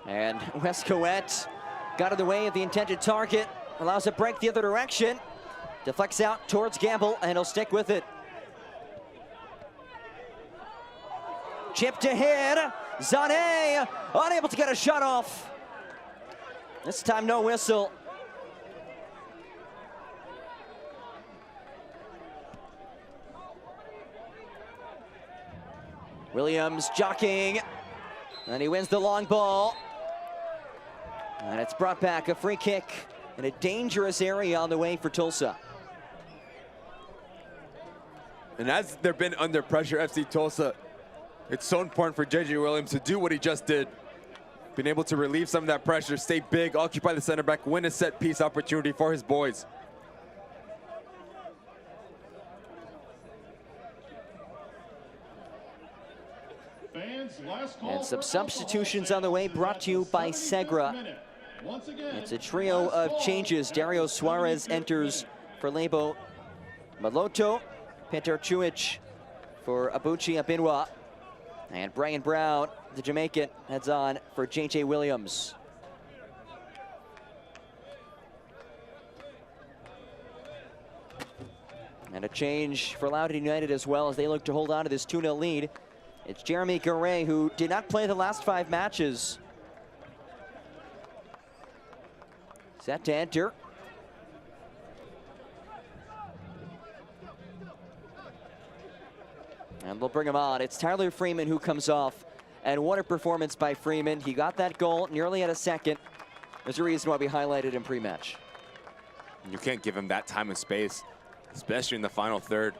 And Westcoet got in the way of the intended target, allows a break the other direction, deflects out towards Gamble, and he'll stick with it. Chipped ahead, Zane unable to get a shot off. This time no whistle. Williams jockeying, and he wins the long ball. And it's brought back, a free kick in a dangerous area on the way for Tulsa. And as they've been under pressure, FC Tulsa, it's so important for JJ Williams to do what he just did. Being able to relieve some of that pressure, stay big, occupy the center back, win a set piece opportunity for his boys. And some substitutions on the way, brought to you by Segra. It's a trio of changes. Dario Suarez enters for Lebo Maloto, Peter Chuich for Abuchi Abinwa, and Brian Brown, the Jamaican, heads on for JJ Williams. And a change for Loudoun United as well as they look to hold on to this 2-0 lead. It's Jeremy Garay, who did not play the last 5 matches. Set to enter. And they'll bring him on. It's Tyler Freeman who comes off. And what a performance by Freeman. He got that goal, nearly had a second. There's a reason why we highlighted him pre-match. You can't give him that time and space, especially in the final third.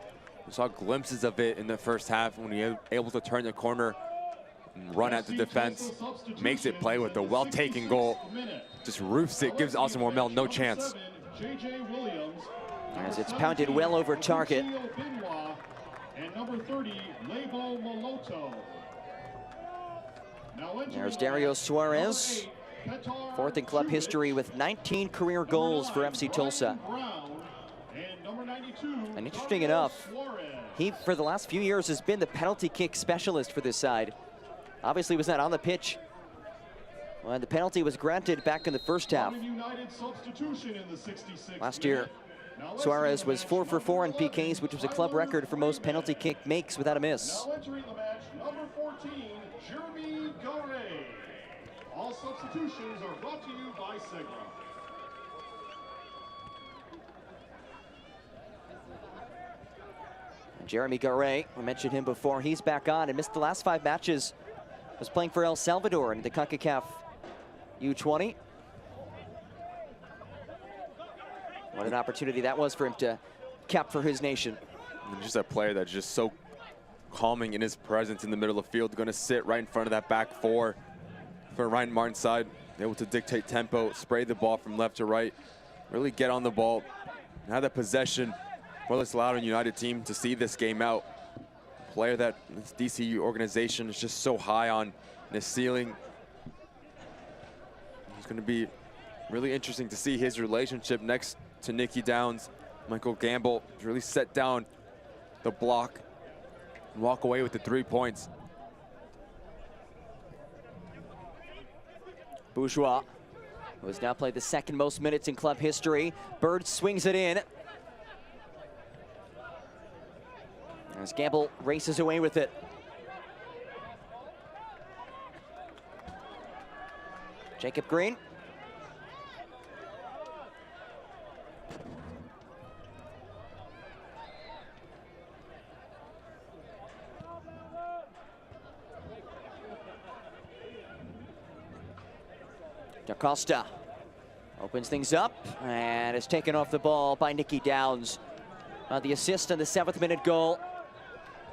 We saw glimpses of it in the first half when he was able to turn the corner and run at the defense. Makes it play with a well-taken goal. Just roofs it, gives Austin Wormel no chance. As it's pounded well over target. And number 30, Lebo Maloto. There's Dario Suarez, 4th in club history with 19 career goals for FC Tulsa. And interesting enough, he, for the last few years, has been the penalty kick specialist for this side. Obviously was not on the pitch when the penalty was granted back in the first half. Last year, Suarez was 4 for 4 in PKs, which was a club record for most penalty kick makes without a miss. Now entering the match, number 14, Jeremy Garay. All substitutions are brought to you by Segra. Jeremy Garay, we mentioned him before, he's back on and missed the last 5 matches. Was playing for El Salvador in the CONCACAF U20. What an opportunity that was for him to cap for his nation. And just a player that's just so calming in his presence in the middle of the field, going to sit right in front of that back 4. for Ryan Martin's side, able to dictate tempo, spray the ball from left to right, really get on the ball, and have that possession for this Loudoun United team to see this game out. A player that this DC organization is just so high on in his ceiling. It's going to be really interesting to see his relationship next to Nicky Downs. Michael Gamble really set down the block and walk away with the 3 points. Bourgeois, who has now played the second most minutes in club history. Bird swings it in. As Gamble races away with it. Jacob Green. DaCosta opens things up and is taken off the ball by Nicky Downs. The assist on the 7th minute goal.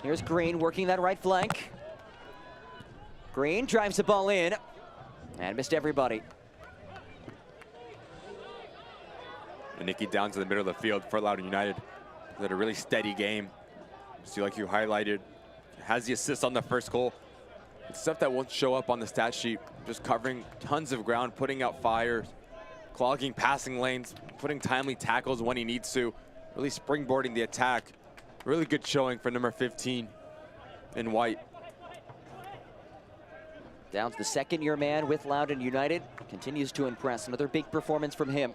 Here's Green working that right flank. Green drives the ball in and missed everybody. And Nicky Downs in the middle of the field for Loudoun United. Had a really steady game. See, like you highlighted, has the assist on the first goal. It's stuff that won't show up on the stat sheet. Just covering tons of ground, putting out fires, clogging passing lanes, putting timely tackles when he needs to, really springboarding the attack. Really good showing for number 15 in white. Downs, the second-year man with Loudoun United, continues to impress. Another big performance from him.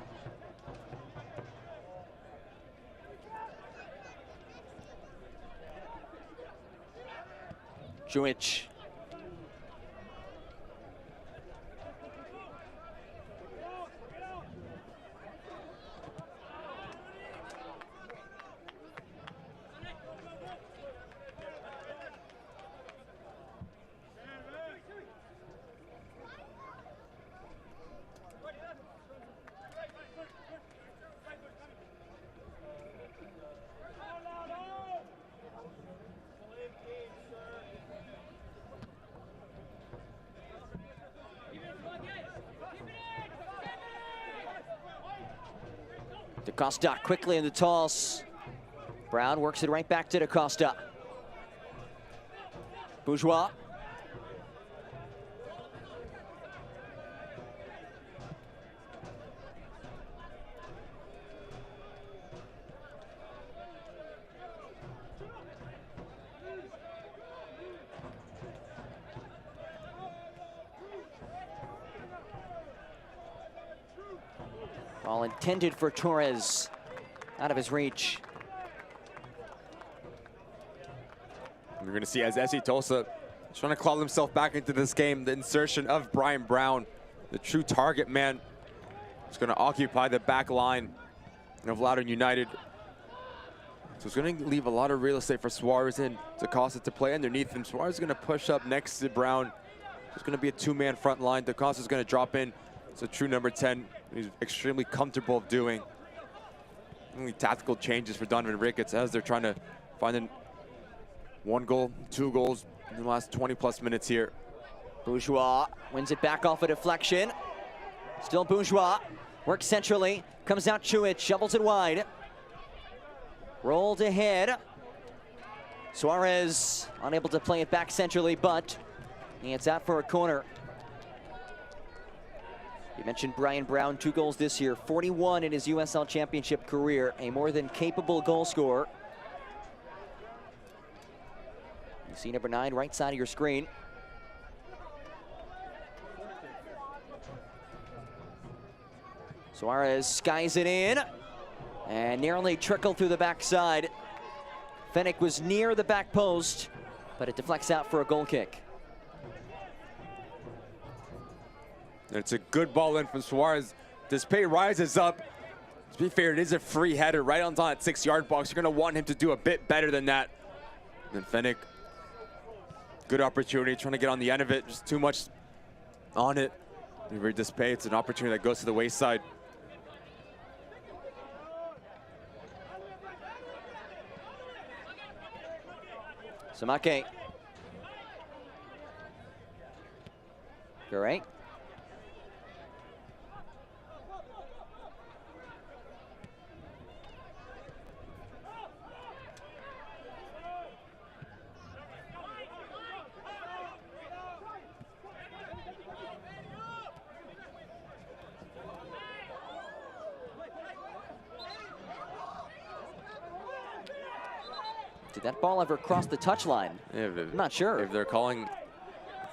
Jewish. DaCosta quickly in the toss. Brown works it right back to DaCosta. Bourgeois. Ball intended for Torres, out of his reach. We're going to see as SC Tulsa trying to claw himself back into this game, the insertion of Brian Brown, the true target man, is going to occupy the back line of Loudoun United. So it's going to leave a lot of real estate for Suarez and DaCosta to play underneath him. Suarez is going to push up next to Brown. It's going to be a two-man front line. DaCosta is going to drop in. It's a true number 10. He's extremely comfortable doing. Only tactical changes for Donovan Ricketts as they're trying to find one goal, 2 goals in the last 20+ minutes here. Bourgeois wins it back off a deflection. Still Bourgeois, works centrally, comes out Chewich, shovels it wide. Rolled ahead. Suarez unable to play it back centrally, but it's out for a corner. You mentioned Brian Brown, 2 goals this year, 41 in his USL Championship career, a more than capable goal scorer. You see number 9 right side of your screen. Suarez skies it in and nearly trickled through the backside. Fennick was near the back post, but it deflects out for a goal kick. It's a good ball in from Suarez. Despay rises up. To be fair, it is a free header right on that 6-yard box. You're going to want him to do a bit better than that. And Fennick, good opportunity, trying to get on the end of it. Just too much on it. Despay, it's an opportunity that goes to the wayside. Samake. All right. Did that ball ever cross the touchline? Yeah, I'm not sure. If they're calling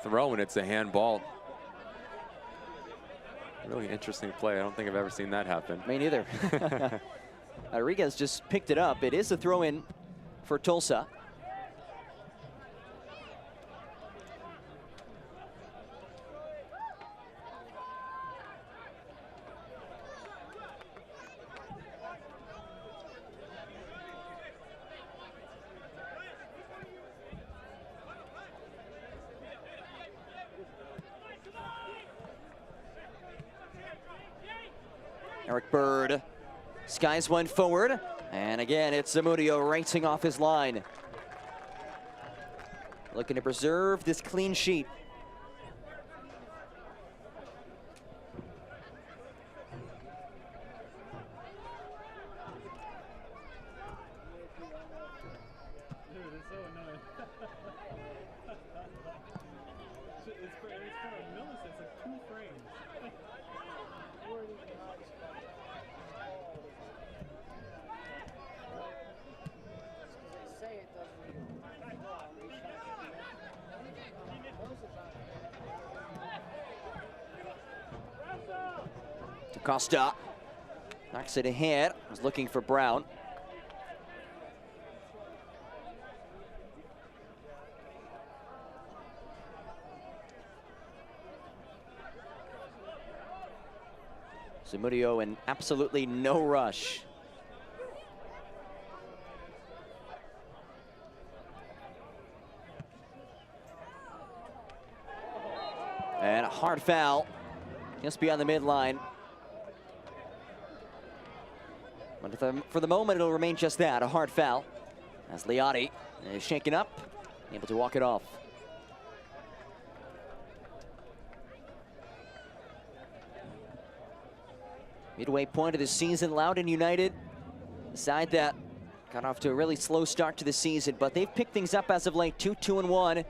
throw and it's a handball. Really interesting play. I don't think I've ever seen that happen. Me neither. Rodriguez just picked it up. It is a throw in for Tulsa. Eric Bird skies one forward, and again it's Zamudio racing off his line. Looking to preserve this clean sheet. Costa knocks it ahead. Was looking for Brown. Zamudio in absolutely no rush. And a hard foul just beyond the midline. But for the moment, it'll remain just that, a hard foul. As Liotti is shaken up, able to walk it off. Midway point of the season, Loudoun United, a side that got off to a really slow start to the season, but they've picked things up as of late, 2-2-1.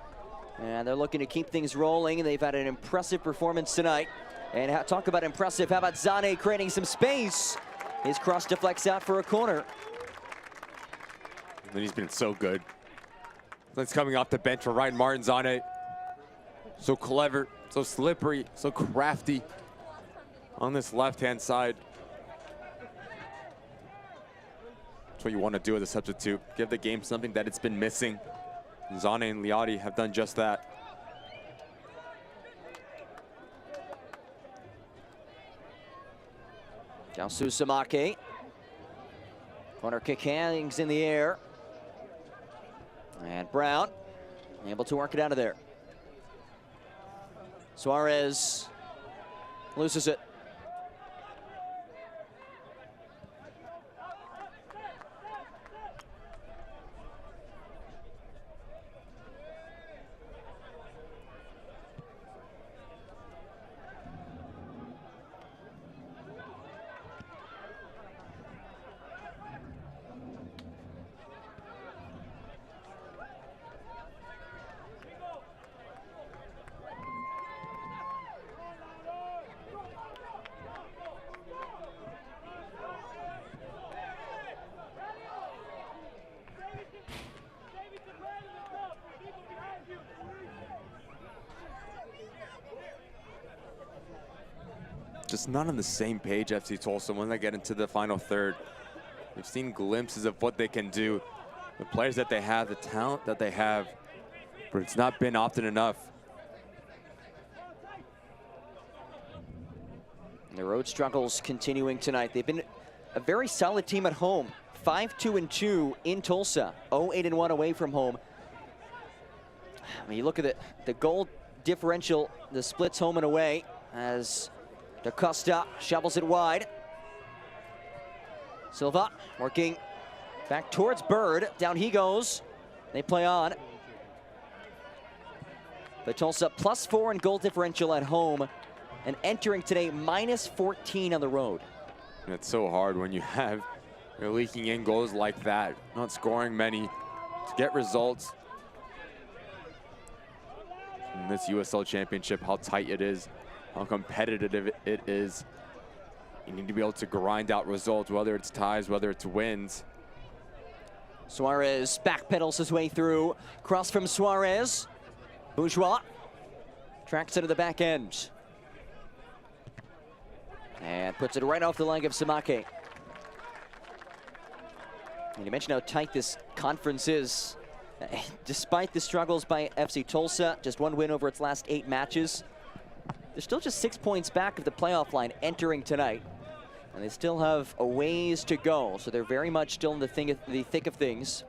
And they're looking to keep things rolling. They've had an impressive performance tonight. And talk about impressive, how about Zane creating some space? His cross deflects out for a corner. And he's been so good. That's coming off the bench for Ryan Martinzane. So clever, so slippery, so crafty on this left-hand side. That's what you want to do as a substitute. Give the game something that it's been missing. Zane and Liotti have done just that. Jalsu Samake. Corner kick hangs in the air. And Brown able to work it out of there. Suarez loses it. Just not on the same page, FC Tulsa, when they get into the final third. We've seen glimpses of what they can do, the players that they have, the talent that they have, but it's not been often enough. The road struggles continuing tonight. They've been a very solid team at home. 5-2-2 in Tulsa, 0-8-1 away from home. I mean, you look at the goal differential, the splits home and away, as DaCosta shovels it wide. Silva working back towards Bird. Down he goes. They play on. But Tulsa +4 in goal differential at home, and entering today -14 on the road. And it's so hard when you're leaking in goals like that, not scoring many, to get results. In this USL Championship, how tight it is, how competitive it is. You need to be able to grind out results, whether it's ties, whether it's wins. Suarez backpedals his way through. Cross from Suarez. Bourgeois tracks it to the back end. And puts it right off the leg of Samake. And you mentioned how tight this conference is. Despite the struggles by FC Tulsa, just one win over its last 8 matches, they're still just 6 points back of the playoff line entering tonight. And they still have a ways to go, so they're very much still in the thick of things.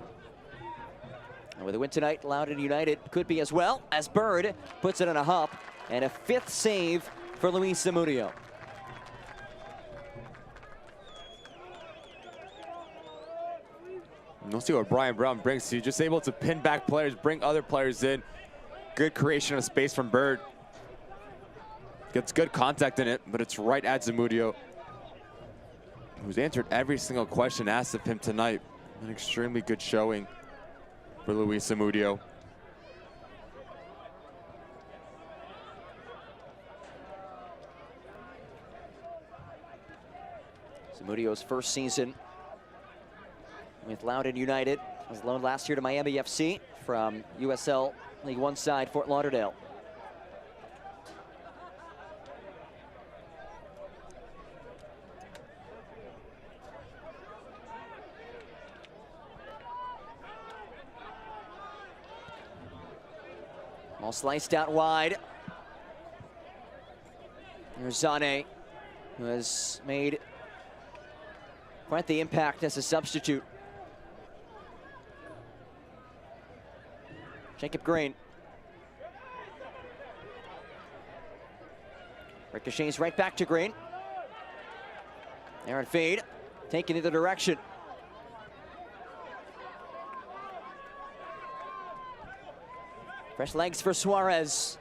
And with a win tonight, Loudoun United could be as well, as Bird puts it on a hop, and a 5th save for Luis Zamudio. We'll see what Brian Brown brings to you. Just able to pin back players, bring other players in. Good creation of space from Bird. Gets good contact in it, but it's right at Zamudio, who's answered every single question asked of him tonight. An extremely good showing for Luis Zamudio. Zamudio's first season with Loudoun United was loaned last year to Miami FC from USL League One side Fort Lauderdale. All sliced out wide. There's Zane, who has made quite the impact as a substitute. Jacob Green. Ricochets right back to Green. Aaron Fade taking either direction. Fresh legs for Suarez.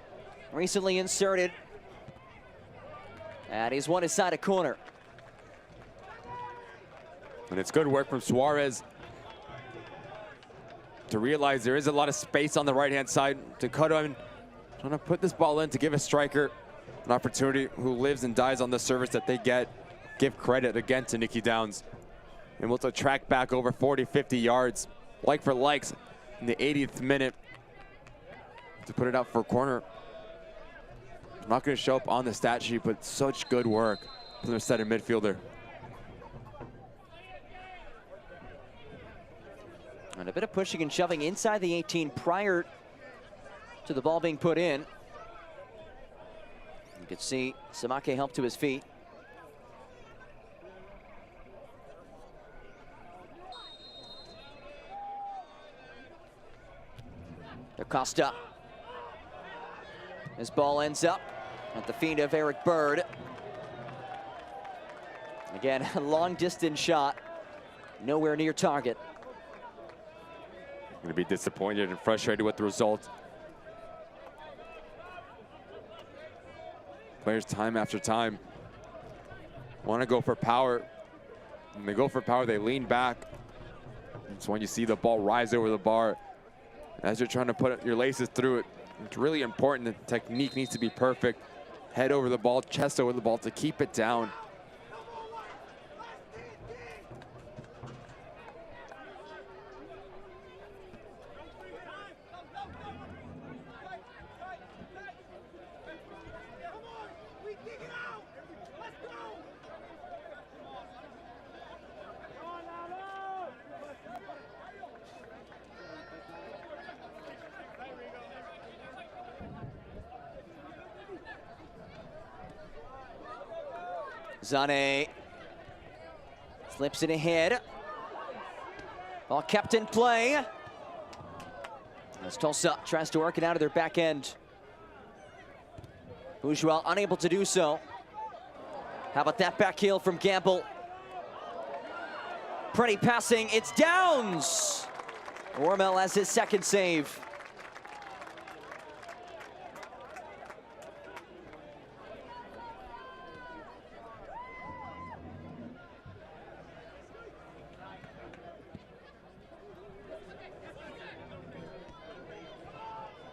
Recently inserted. And he's won his side a corner. And it's good work from Suarez to realize there is a lot of space on the right-hand side to cut on, trying to put this ball in to give a striker an opportunity who lives and dies on the service that they get. Give credit again to Nicky Downs. And we'll track back over 40, 50 yards, like for likes, in the 80th minute to put it out for a corner. Not going to show up on the stat sheet, but such good work from their center midfielder. And a bit of pushing and shoving inside the 18 prior to the ball being put in. You could see Samake help to his feet. Acosta. His ball ends up at the feet of Eric Bird. Again, a long distance shot, nowhere near target. Going to be disappointed and frustrated with the result. Players time after time want to go for power. When they go for power, they lean back. It's when you see the ball rise over the bar. As you're trying to put your laces through it, it's really important. The technique needs to be perfect. Head over the ball, chest over the ball to keep it down. Zane slips it ahead. Ball kept in play. As Tulsa tries to work it out of their back end. Bourgeois unable to do so. How about that back heel from Gamble? Pretty passing, it's Downs! Wormel has his second save.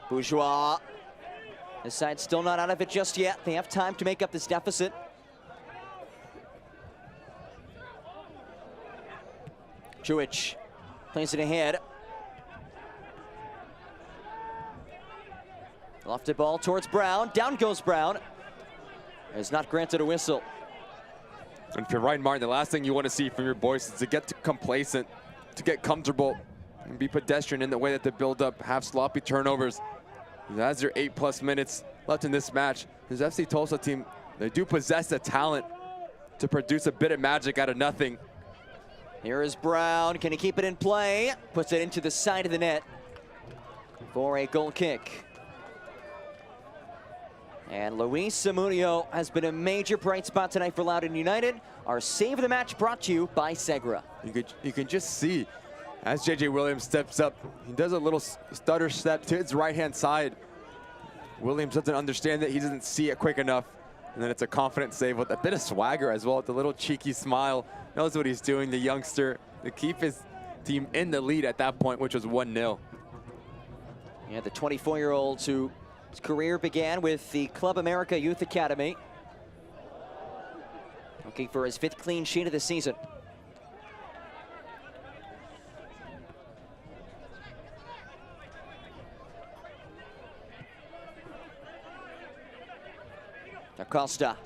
Bourgeois. This side's still not out of it just yet. They have time to make up this deficit. Jewish Plays it ahead. Lofted ball towards Brown. Down goes Brown. Is not granted a whistle. And if you're Ryan Martin, the last thing you want to see from your boys is to get complacent, to get comfortable, and be pedestrian in the way that they build up, have sloppy turnovers. As there 8+ minutes left in this match, this FC Tulsa team, they do possess the talent to produce a bit of magic out of nothing. Here is Brown. Can he keep it in play? Puts it into the side of the net for a goal kick. And Luis Zamudio has been a major bright spot tonight for Loudoun United. Our save of the match brought to you by Segra. You can just see as JJ Williams steps up, he does a little stutter step to his right-hand side. Williams doesn't understand that, he doesn't see it quick enough. And then it's a confident save with a bit of swagger as well, with a little cheeky smile. Knows what he's doing, the youngster, to keep his team in the lead at that point, which was 1-0. Yeah, the 24-year-old whose career began with the Club America Youth Academy. Looking for his 5th clean sheet of the season. Acosta.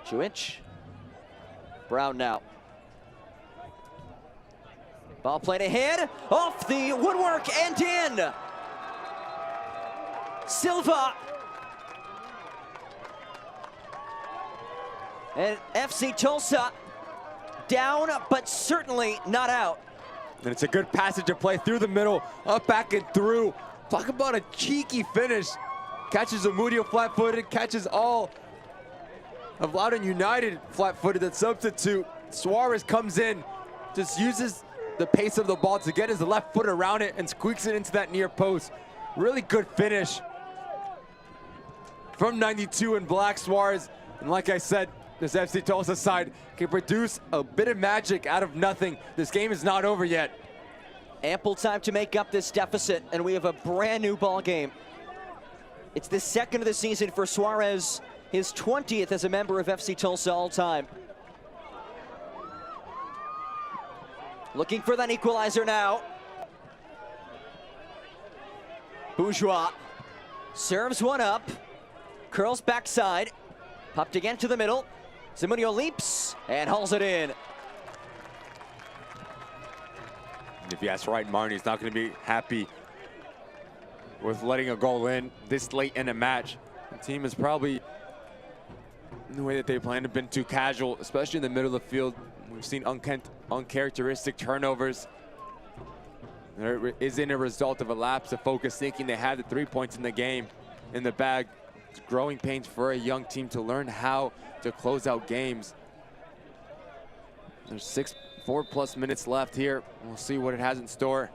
Chuich. Brown now. Ball played ahead, off the woodwork and in. Silva. And FC Tulsa down, but certainly not out. And it's a good passage of play through the middle, up, back, and through. Talk about a cheeky finish. Catches Zamudio flat-footed, catches all of Loudoun United flat-footed at substitute. Suarez comes in, just uses the pace of the ball to get his left foot around it and squeaks it into that near post. Really good finish from 92 in black. Suarez, and like I said, this FC Tulsa side can produce a bit of magic out of nothing. This game is not over yet. Ample time to make up this deficit, and we have a brand new ball game. It's the 2nd of the season for Suarez, his 20th as a member of FC Tulsa all time. Looking for that equalizer now. Bourgeois serves one up, curls backside, popped again to the middle. Zamudio leaps and hauls it in. If you ask Ryan Martin, he's not going to be happy with letting a goal in this late in a match. The team is probably, in the way that they planned, have been too casual, especially in the middle of the field. We've seen uncharacteristic turnovers. There isn't a result of a lapse of focus, thinking they had the 3 points in the game in the bag. It's growing pains for a young team to learn how to close out games. There's 4+ minutes left here. We'll see what it has in store.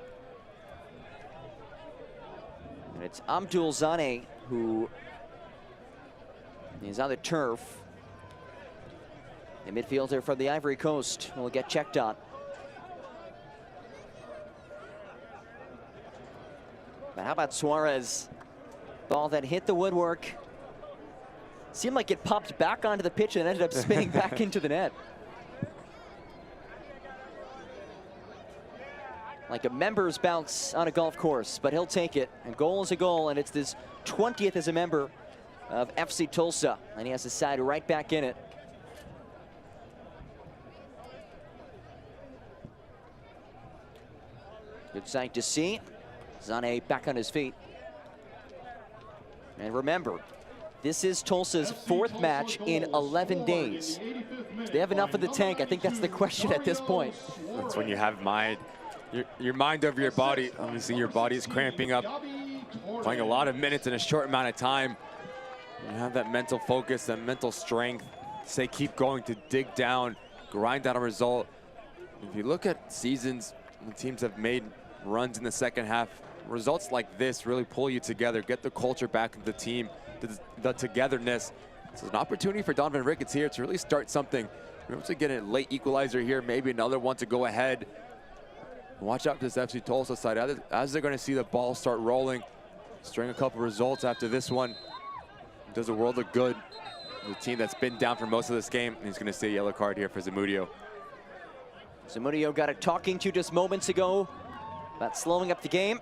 And it's Abdul Zane who is on the turf. The midfielder from the Ivory Coast will get checked on. But how about Suarez? Ball that hit the woodwork. Seemed like it popped back onto the pitch and ended up spinning back into the net. Like a member's bounce on a golf course, but he'll take it. And goal is a goal, and it's his 20th as a member of FC Tulsa. And he has his side right back in it. Good sight to see. Zane back on his feet. And remember, this is Tulsa's 4th match in 11 days. Do they have enough in the tank? I think that's the question at this point. That's when you have your mind over your body. Obviously, your body is cramping up, playing a lot of minutes in a short amount of time. You have that mental focus, that mental strength to say keep going, to dig down, grind out a result. If you look at seasons when teams have made runs in the second half, results like this really pull you together, get the culture back into the team, the togetherness. So it's an opportunity for Donovan Ricketts here to really start something. We're able to get a late equalizer here, maybe another one to go ahead. Watch out for this FC Tulsa side as they're going to see the ball start rolling. String a couple results after this one. It does a world of good. The team that's been down for most of this game, and he's going to see a yellow card here for Zamudio. Zamudio got a talking to just moments ago about slowing up the game.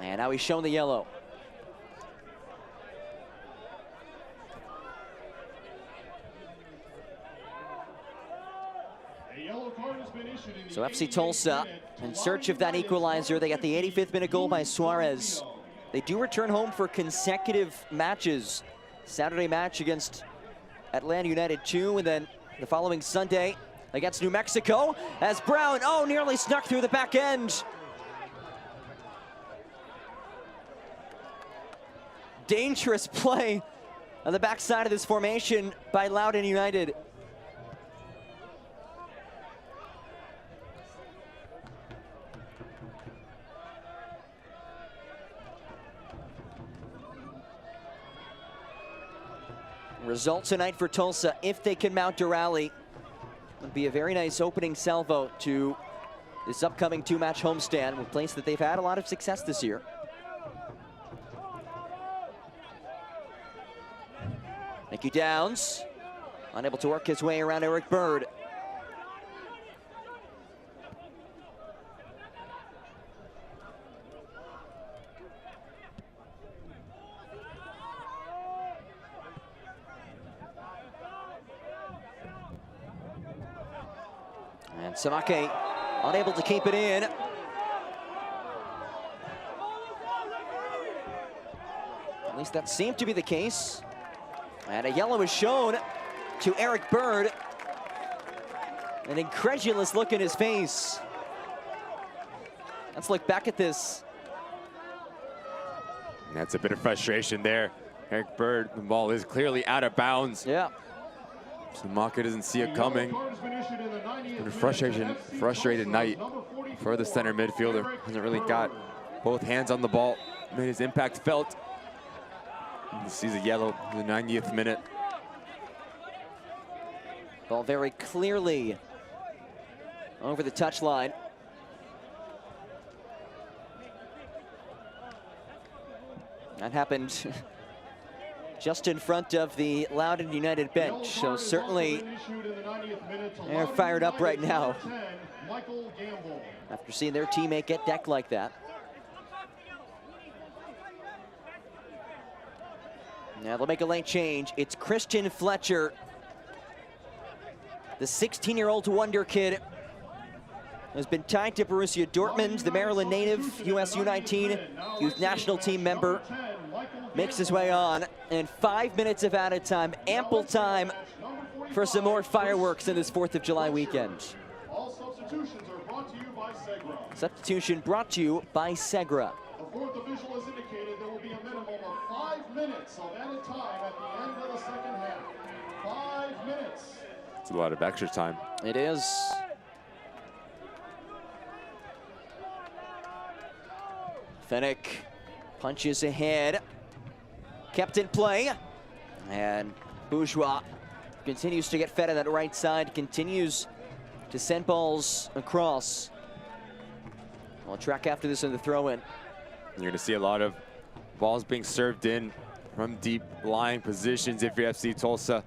And now he's shown the yellow. So FC Tulsa, in search of that equalizer, they got the 85th minute goal by Suarez. They do return home for consecutive matches. Saturday match against Atlanta United 2, and then the following Sunday against New Mexico, as Brown, nearly snuck through the back end. Dangerous play on the backside of this formation by Loudoun United. Result tonight for Tulsa, if they can mount a rally, would be a very nice opening salvo to this upcoming two-match homestand, a place that they've had a lot of success this year. Nicky Downs, unable to work his way around Eric Bird. And Samake unable to keep it in. At least that seemed to be the case. And a yellow is shown to Eric Bird. An incredulous look in his face. Let's look back at this. And that's a bit of frustration there. Eric Bird, the ball is clearly out of bounds. Yeah. Samake doesn't see it coming. It's been a frustrated night for the center midfielder. Hasn't really got both hands on the ball. Made his impact felt. He sees a yellow in the 90th minute. Ball very clearly over the touchline. That happened just in front of the Loudoun United bench, so certainly they're fired up right now after seeing their teammate get decked like that. Now they'll make a late change. It's Christian Fletcher, the 16-year-old wonder kid, has been tied to Borussia Dortmund, the Maryland native, US U19 youth national team member, makes his way on, and 5 minutes of added time, ample time for some more fireworks in this 4th of July weekend. All substitutions are brought to you by Segra. Substitution brought to you by Segra. The fourth official has indicated there will be a minimum of 5 minutes of added time at the end of the second half. 5 minutes. It's a lot of extra time. It is. Fennick punches ahead. Kept in play. And Bourgeois continues to get fed on that right side, continues to send balls across. We'll track after this in the throw-in. You're going to see a lot of balls being served in from deep lying positions if you're FC Tulsa.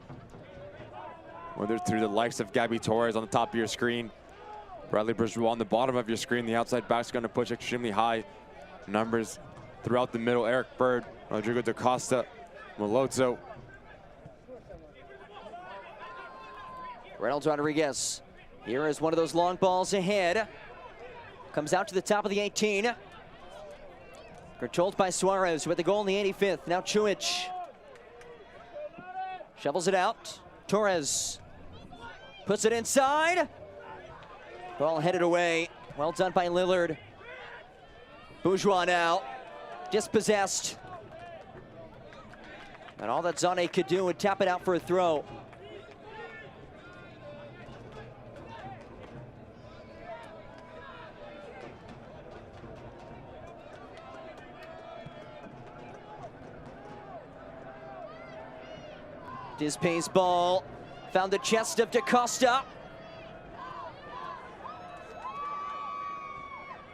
Whether through the likes of Gabby Torres on the top of your screen, Bradley Bourgeois on the bottom of your screen, the outside back's going to push extremely high numbers throughout the middle. Eric Bird, Rodrigo da Costa, Malozzo. Reynolds Rodriguez. Here is one of those long balls ahead. Comes out to the top of the 18. Controlled by Suarez with the goal in the 85th. Now Chuich. Shovels it out. Torres puts it inside. Ball headed away. Well done by Lillard. Bourgeois now dispossessed. And all that Zane could do would tap it out for a throw. Dispay's ball found the chest of da Costa.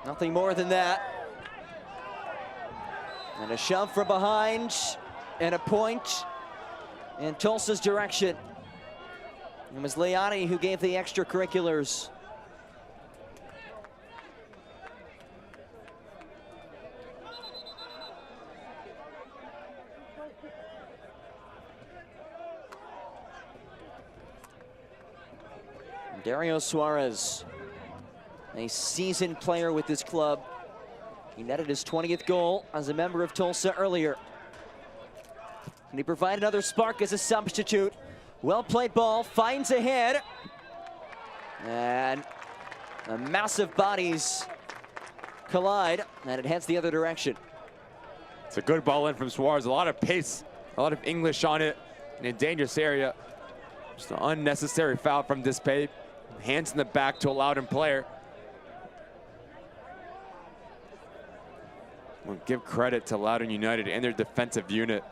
Nothing more than that. And a shove from behind and a point in Tulsa's direction. It was Leani who gave the extracurriculars. Dario Suarez, a seasoned player with this club. He netted his 20th goal as a member of Tulsa earlier. And he provided another spark as a substitute. Well played ball, finds ahead. And the massive bodies collide, and it heads the other direction. It's a good ball in from Suarez. A lot of pace, a lot of English on it, in a dangerous area. Just an unnecessary foul from Dispay. Hands in the back to a Loudoun player. We'll give credit to Loudoun United and their defensive unit.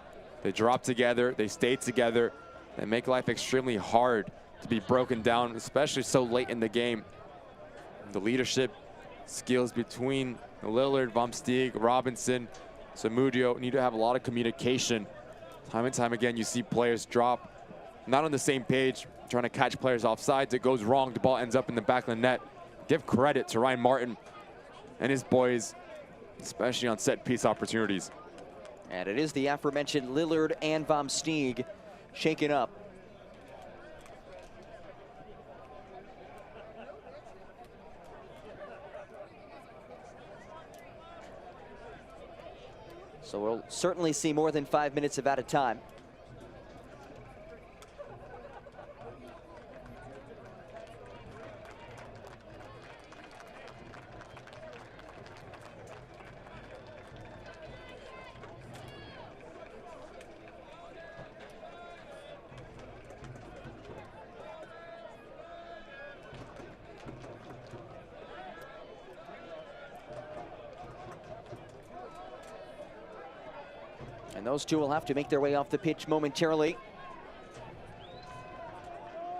They drop together, they stay together, they make life extremely hard to be broken down, especially so late in the game. The leadership skills between Lillard, Vomsteeg, Robinson, Zamudio need to have a lot of communication. Time and time again, you see players drop, not on the same page, trying to catch players offsides. It goes wrong, the ball ends up in the back of the net. Give credit to Ryan Martin and his boys, especially on set piece opportunities. And it is the aforementioned Lillard and Vomsteeg shaken up. So we'll certainly see more than 5 minutes of added time. And those two will have to make their way off the pitch momentarily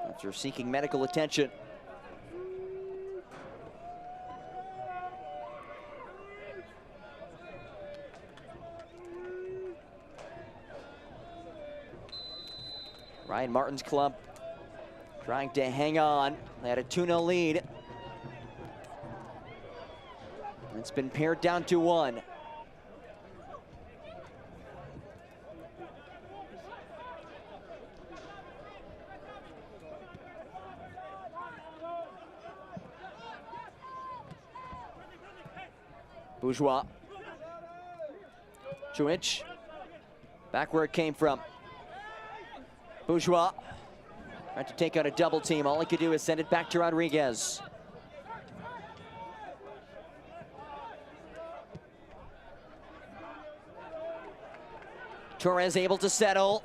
after seeking medical attention. Ryan Martin's club trying to hang on. They had a 2-0 lead. It's been pared down to 1. Bourgeois. Chuich. Back where it came from. Bourgeois. Tried to take out a double team. All he could do is send it back to Rodriguez. Torres able to settle.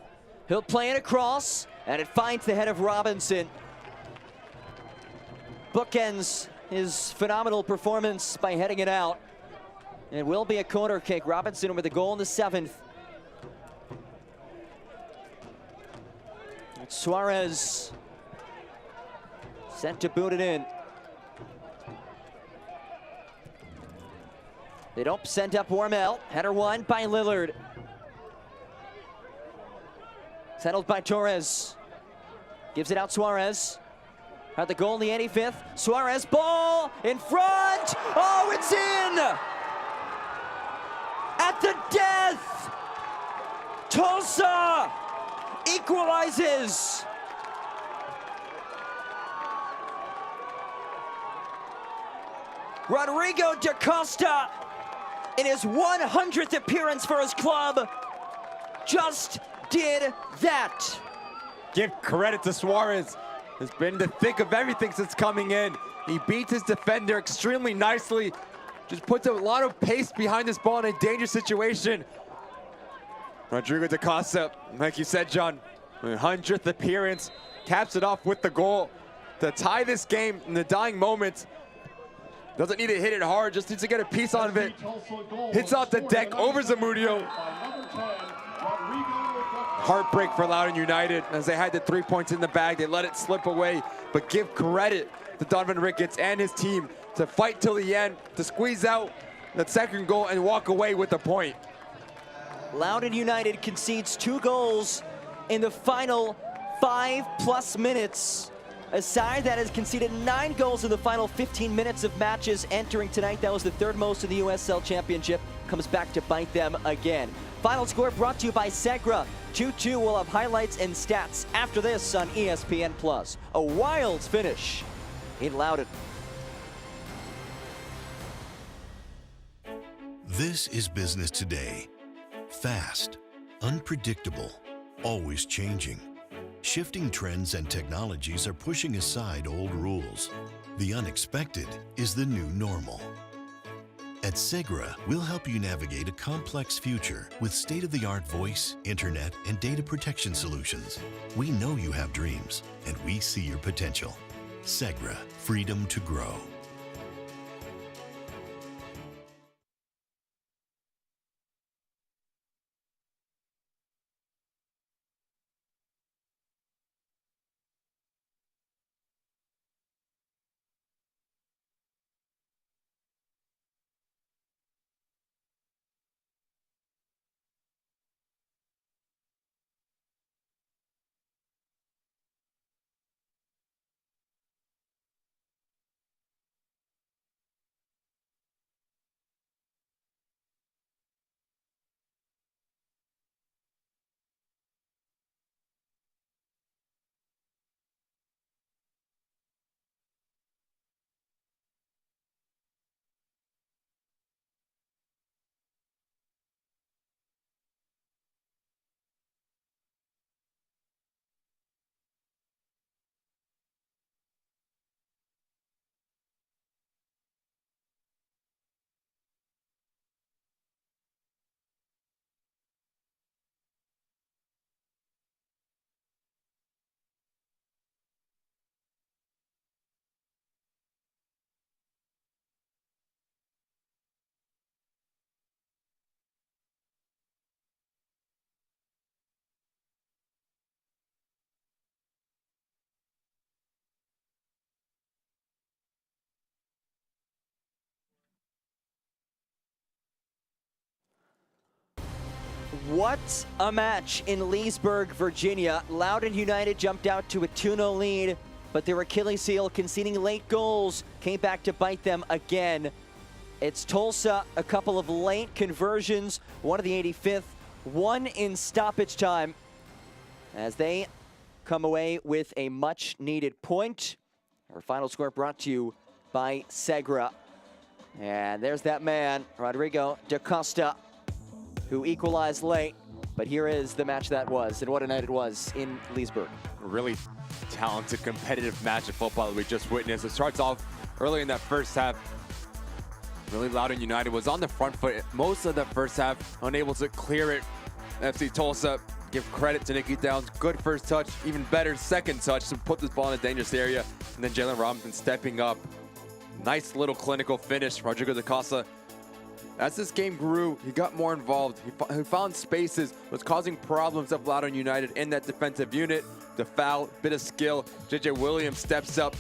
He'll play it across, and it finds the head of Robinson. Bookends his phenomenal performance by heading it out. It will be a corner kick. Robinson with a goal in the 7th. It's Suarez sent to boot it in. They don't send up Warmel. Header won by Lillard. Settled by Torres. Gives it out Suarez. Had the goal in the 85th. Suarez, ball in front. Oh, it's in! At the death, Tulsa equalizes. Rodrigo da Costa, in his 100th appearance for his club, just did that. Give credit to Suarez. Has been the thick of everything since coming in. He beats his defender extremely nicely. Just puts a lot of pace behind this ball in a dangerous situation. Rodrigo da Costa, like you said, John, 100th appearance, caps it off with the goal to tie this game in the dying moments. Doesn't need to hit it hard, just needs to get a piece out of it. Hits off the deck over Zamudio. Heartbreak for Loudoun United as they had the 3 points in the bag. They let it slip away, but give credit to Donovan Ricketts and his team to fight till the end, to squeeze out that second goal and walk away with a point. Loudoun United concedes 2 goals in the final 5+ minutes. A side that has conceded 9 goals in the final 15 minutes of matches entering tonight. That was the 3rd most in the USL Championship. Comes back to bite them again. Final score brought to you by Segra. 2-2 will have highlights and stats after this on ESPN+. A wild finish in Loudoun. This is business today. Fast, unpredictable, always changing. Shifting trends and technologies are pushing aside old rules. The unexpected is the new normal. At Segra, we'll help you navigate a complex future with state-of-the-art voice, internet, and data protection solutions. We know you have dreams, and we see your potential. Segra, freedom to grow. What a match in Leesburg, Virginia. Loudoun United jumped out to a 2-0 lead, but their Achilles heel, conceding late goals, came back to bite them again. It's Tulsa, a couple of late conversions, one of the 85th, one in stoppage time, as they come away with a much-needed point. Our final score brought to you by Segra. And there's that man, Rodrigo da Costa, who equalized late, but here is the match that was, and what a night it was in Leesburg. A really talented, competitive match of football that we just witnessed. It starts off early in that first half. Really, Loudoun United was on the front foot most of the first half, unable to clear it. FC Tulsa, give credit to Nicky Downs. Good first touch, even better second touch to put this ball in a dangerous area. And then Jalen Robinson stepping up. Nice little clinical finish. Rodrigo da Costa, as this game grew, he got more involved. He found spaces, was causing problems of Loudoun United in that defensive unit. The foul, bit of skill. JJ Williams steps up.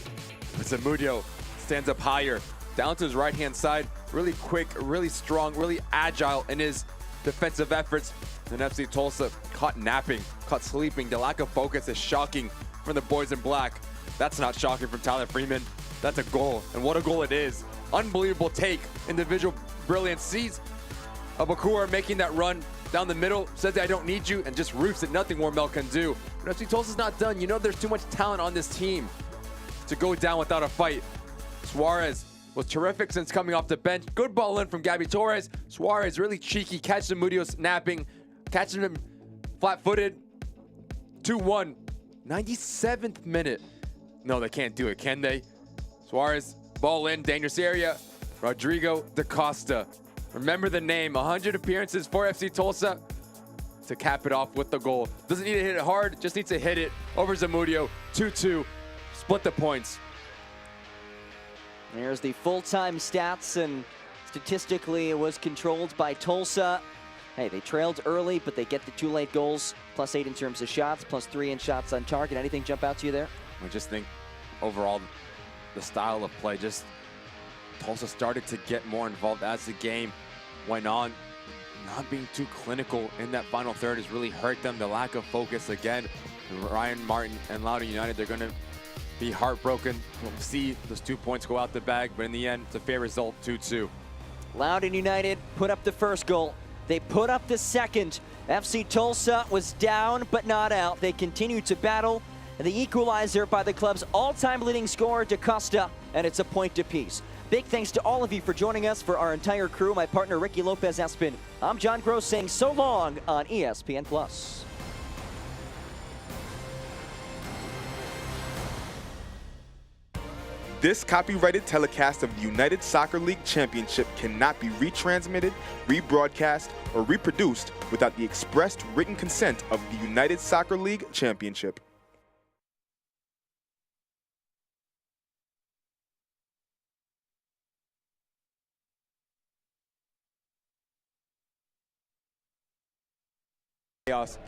Zamudio stands up higher, down to his right-hand side. Really quick, really strong, really agile in his defensive efforts. And FC Tulsa caught napping, caught sleeping. The lack of focus is shocking from the boys in black. That's not shocking from Tyler Freeman. That's a goal, and what a goal it is. Unbelievable take, individual brilliance. Sees Abakura making that run down the middle, says, I don't need you, and just roofs it. Nothing more Mel can do. But FC Tulsa's not done. You know there's too much talent on this team to go down without a fight. Suarez was terrific since coming off the bench. Good ball in from Gabby Torres. Suarez really cheeky, catches Zamudio snapping, catching him flat-footed. 2-1, 97th minute. No, they can't do it, can they? Suarez, ball in, dangerous area. Rodrigo da Costa. Remember the name, 100 appearances for FC Tulsa to cap it off with the goal. Doesn't need to hit it hard, just needs to hit it over Zamudio. 2-2, split the points. There's the full-time stats, and statistically it was controlled by Tulsa. Hey, they trailed early, but they get the 2 late goals, +8 in terms of shots, +3 in shots on target. Anything jump out to you there? I just think overall the style of play, just Tulsa started to get more involved as the game went on. not being too clinical in that final third has really hurt them. The lack of focus again. Ryan Martin and Loudoun United, they're going to be heartbroken. We'll see those 2 points go out the bag, but in the end, it's a fair result, 2-2. Loudoun United put up the first goal. They put up the second. FC Tulsa was down but not out. They continued to battle, and the equalizer by the club's all-time leading scorer, DaCosta, and it's a point apiece. Big thanks to all of you for joining us. For our entire crew, my partner Ricky Lopez-Espin, I'm John Gross saying so long on ESPN+. This copyrighted telecast of the United Soccer League Championship cannot be retransmitted, rebroadcast, or reproduced without the expressed written consent of the United Soccer League Championship. Chaos